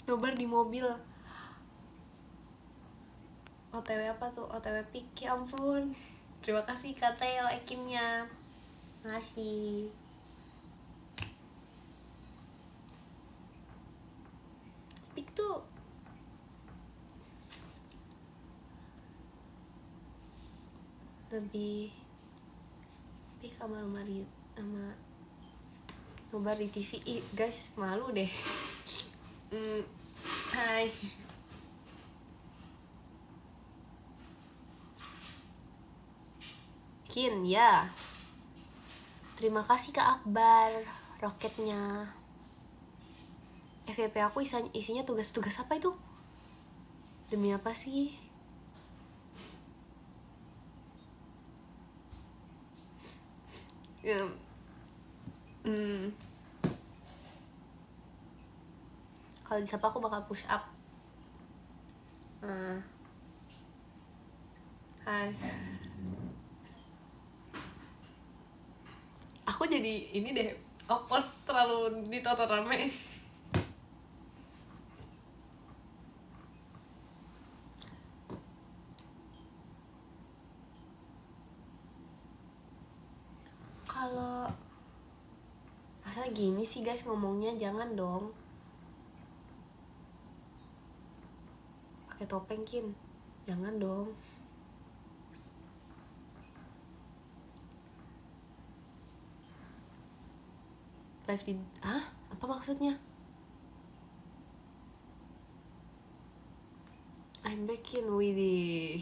A: Nobar di mobil. OTW apa tuh? OTW pik, ya ampun. Terima kasih Kak Teo Ekinnya. Makasih. Pik tuh lebih pik sama Rumari sama nobar di TV. Guys malu deh. Hai. Kin ya. Terima kasih Kak Akbar roketnya. FYP aku isinya tugas-tugas apa itu? Demi apa sih? Kalau disapa aku bakal push up. Hai. Aku jadi ini deh, awkward terlalu ditonton rame. Kalau masa gini sih guys ngomongnya, jangan dong. Pakai topeng Kin, jangan dong. Live di apa maksudnya? I'm back in Widih.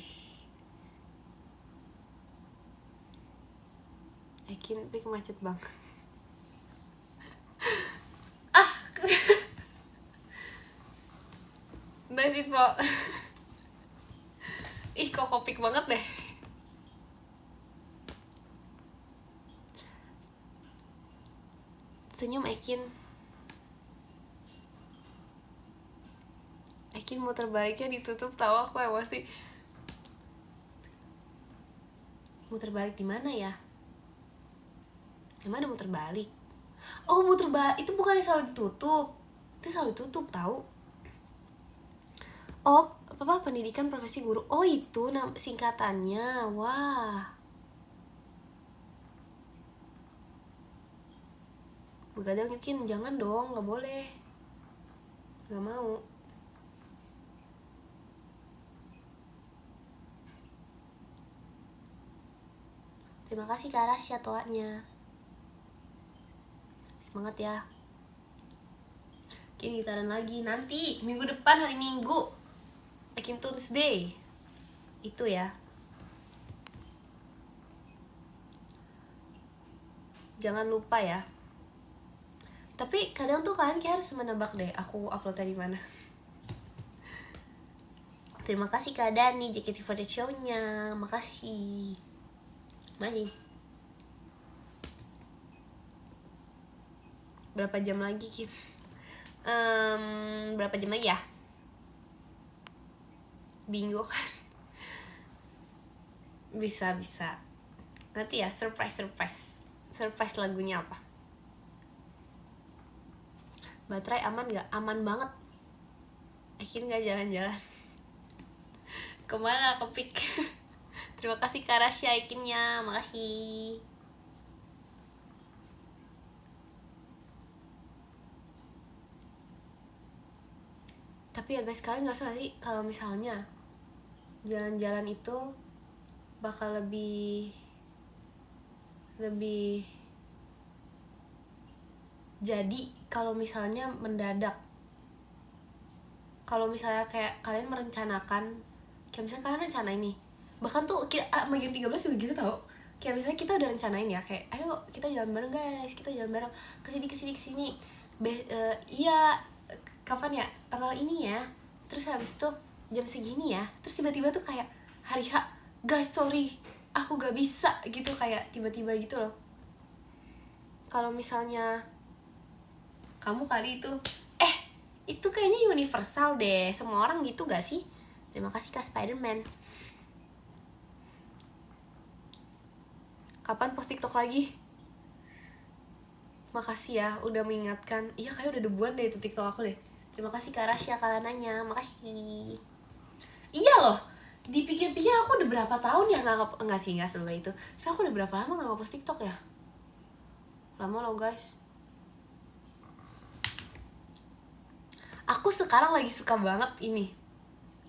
A: Ekin pik macet banget. Nice info. Ih kok kopik banget deh. Senyum Ekin. Ekin muter baliknya ditutup, tahu aku emosi. Muter balik di mana ya? Emang ada muter balik? Oh muter balik itu bukannya selalu ditutup. Itu selalu ditutup tahu. Oh apa pendidikan profesi guru. Oh itu singkatannya. Wah. Begadang Yukin, jangan dong, nggak boleh. Nggak mau. Terima kasih Kak Rasya toanya. Semangat ya. Kini gitaran lagi nanti minggu depan, hari Minggu Ekin Tuesday itu ya. Jangan lupa ya. Tapi kadang tuh kalian kayak harus menebak deh aku uploadnya di mana. Terima kasih Kak Dani JKT48 show-nya. Makasih. Masih. Berapa jam lagi Kim? Berapa jam lagi ya? Bingo kan? Bisa. Nanti ya surprise lagunya apa? Baterai aman gak? Aman banget. Ekin gak jalan-jalan. Kemana kepik? Terima kasih Kak Rasya Ekinnya. Makasih. Tapi ya guys, kalian ngerasa gak sih kalau misalnya jalan-jalan itu bakal lebih jadi kalau misalnya mendadak. Kalau misalnya kayak kalian merencanakan, kayak misalnya kalian rencana ini, bahkan tuh Magian 13 juga gitu tau. Kayak misalnya kita udah rencanain ya, kayak ayo kita jalan bareng guys, kita jalan bareng kesini. Iya kapan ya, tanggal ini ya, terus habis itu jam segini ya, terus tiba-tiba tuh kayak hari H, guys sorry aku gak bisa gitu, kayak tiba-tiba gitu loh. Kalau misalnya kamu kali itu kayaknya universal deh, semua orang gitu gak sih? Terima kasih Kak Spiderman. Kapan post TikTok lagi? Makasih ya udah mengingatkan. Iya kayak udah debuan deh itu TikTok aku deh. Terima kasih Kak Rasya kalananya, makasih. Iya loh, dipikir-pikir aku udah berapa tahun ya enggak selama itu. Tapi aku udah berapa lama gak nge-post TikTok ya? Lama loh guys. Aku sekarang lagi suka banget ini.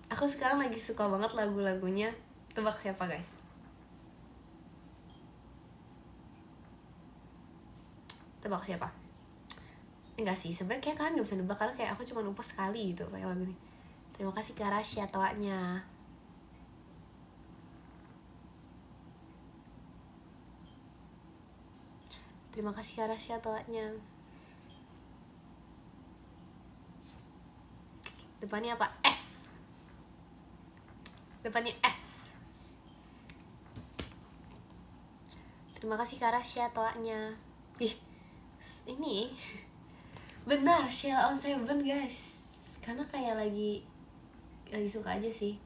A: Aku sekarang lagi suka banget lagu-lagunya. Tebak siapa guys? Tebak siapa? Enggak sih, sebenarnya kayak kalian gak bisa nebak karena kayak aku cuma lupa sekali gitu kayak lagu ini. Terima kasih Kak Rasya toanya. Terima kasih Kak Rasya toanya. Depannya apa? S. Depannya S. Terima kasih Kak Rasya toanya. Ih, ini benar Sheila on 7 guys. Karena kayak lagi lagi suka aja sih.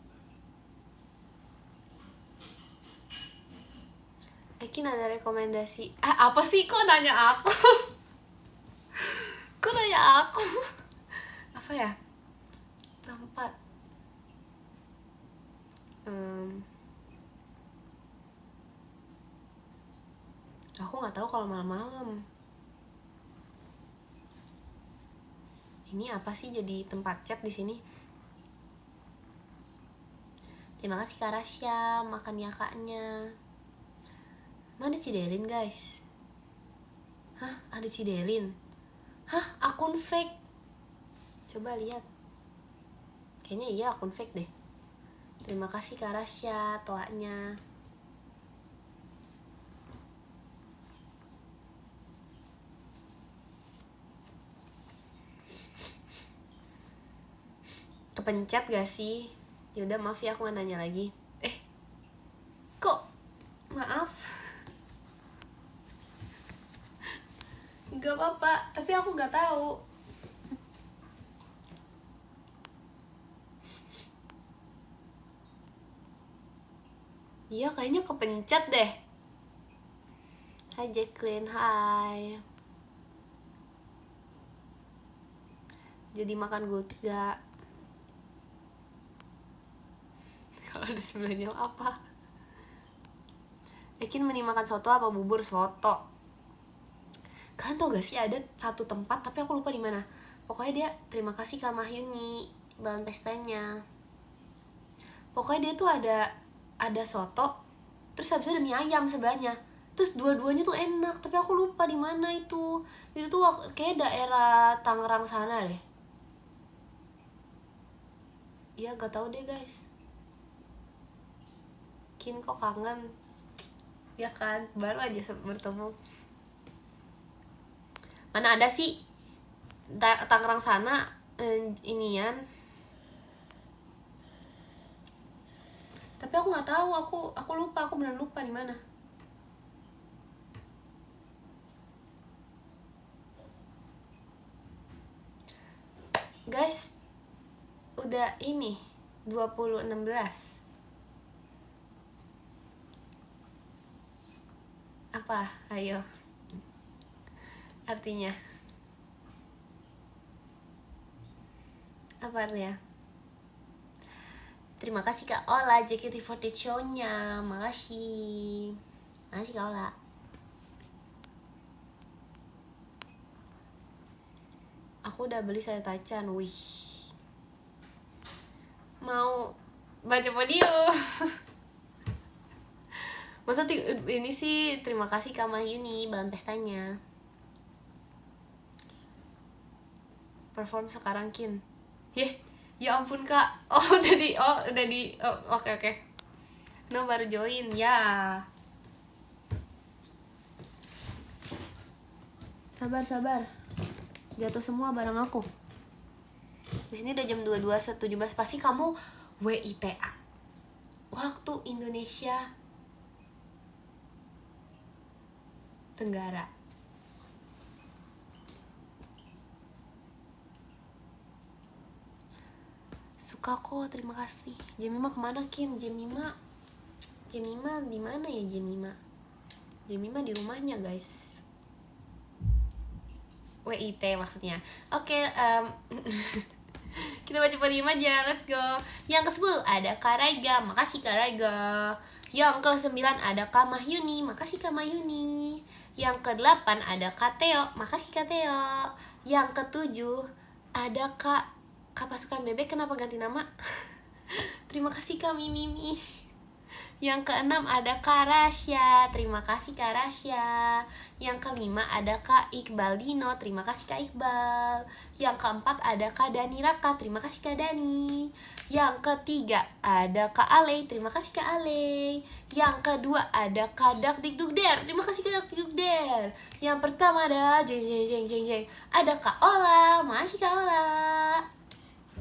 A: Ekin ada rekomendasi apa sih, kok nanya aku? Kok nanya aku? Apa ya tempat? Aku nggak tahu kalau malam-malam. Ini apa sih jadi tempat chat di sini? Terima kasih Kak Rasya, makan ya kaknya. Mana Cidelin guys? Hah, ada Cidelin? Hah, akun fake? Coba lihat. Kayaknya iya akun fake deh. Terima kasih Kak Rasya, toanya. Kepencet gak sih? Yaudah maaf ya, aku gak nanya lagi. Kok? Maaf. Gak apa-apa, tapi aku gak tahu. Iya kayaknya kepencet deh. Hai Jacqueline, hai. Jadi makan gold gak? Kalau ada 9 jam apa? Ekin mending makan soto apa bubur? Soto. Kalian tau gak sih ada satu tempat tapi aku lupa di mana. Pokoknya dia terima kasih Kak Mahyuni bahan pestanya. Pokoknya dia tuh ada soto, terus habis itu ada mie ayam sebelahnya. Terus dua-duanya tuh enak, tapi aku lupa di mana itu. Itu tuh kayak daerah Tangerang sana deh. Iya gak tahu deh guys. Kin kok kangen? Ya kan, baru aja bertemu. Mana ada sih Tangerang sana inian. Tapi aku nggak tahu, aku lupa, aku benar lupa di mana. Guys, udah ini 2016. Apa? Ayo. Artinya apa artinya? Terima kasih Kak Ola JKT48 show-nya. Makasih. Makasih Kak Ola. Aku udah beli saya tacan. Wih. Mau baca podium. Masa ini sih terima kasih Kak Mahyuni bahan pestanya. Perform sekarang Kin. Ya ampun Kak. Udah di oke. No baru join ya. Sabar. Jatuh semua barang aku. Di sini udah jam 22.17. Pasti kamu WITA. Waktu Indonesia Tenggara. Suka kok, terima kasih. Jemima kemana Kin? Jemima di mana ya Jemima? Jemima di rumahnya guys. WIT maksudnya. Oke, kita baca podium aja, let's go. Yang ke-10 ada Kak Raiga, makasih Kak Raiga. Yang ke-9 ada Kak Mahyuni, makasih Kak Mahyuni. Yang ke-8 ada Kak Teo, makasih Kak Teo. Yang ke-7 ada Kak Pasukan Bebek, kenapa ganti nama? Terima kasih Kak Mimi. Yang ke-6 ada Kak Rasya, terima kasih Kak Rasya. Yang ke-5 ada Kak Iqbal Dino, terima kasih Kak Iqbal. Yang ke-4 ada Kak Dani Raka, terima kasih Kak Dani. Yang ke-3 ada Kak Ale, terima kasih Kak Ale. Yang kedua ada Kak Dak Dikdukder, terima kasih Kak Dak Dikdukder. Yang pertama ada jeng ada Kak Ola, makasih Kak Ola.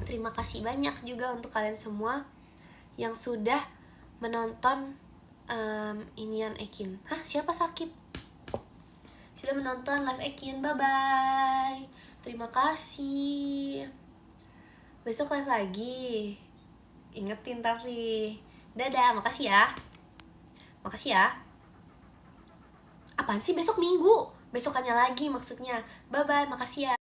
A: Terima kasih banyak juga untuk kalian semua yang sudah menonton inian Ekin. Hah, siapa sakit? Sudah menonton live Ekin, bye-bye. Terima kasih. Besok live lagi. Ingetin tapi. Dadah, makasih ya. Makasih ya. Apaan sih besok Minggu? Besokannya lagi maksudnya. Bye bye, makasih ya.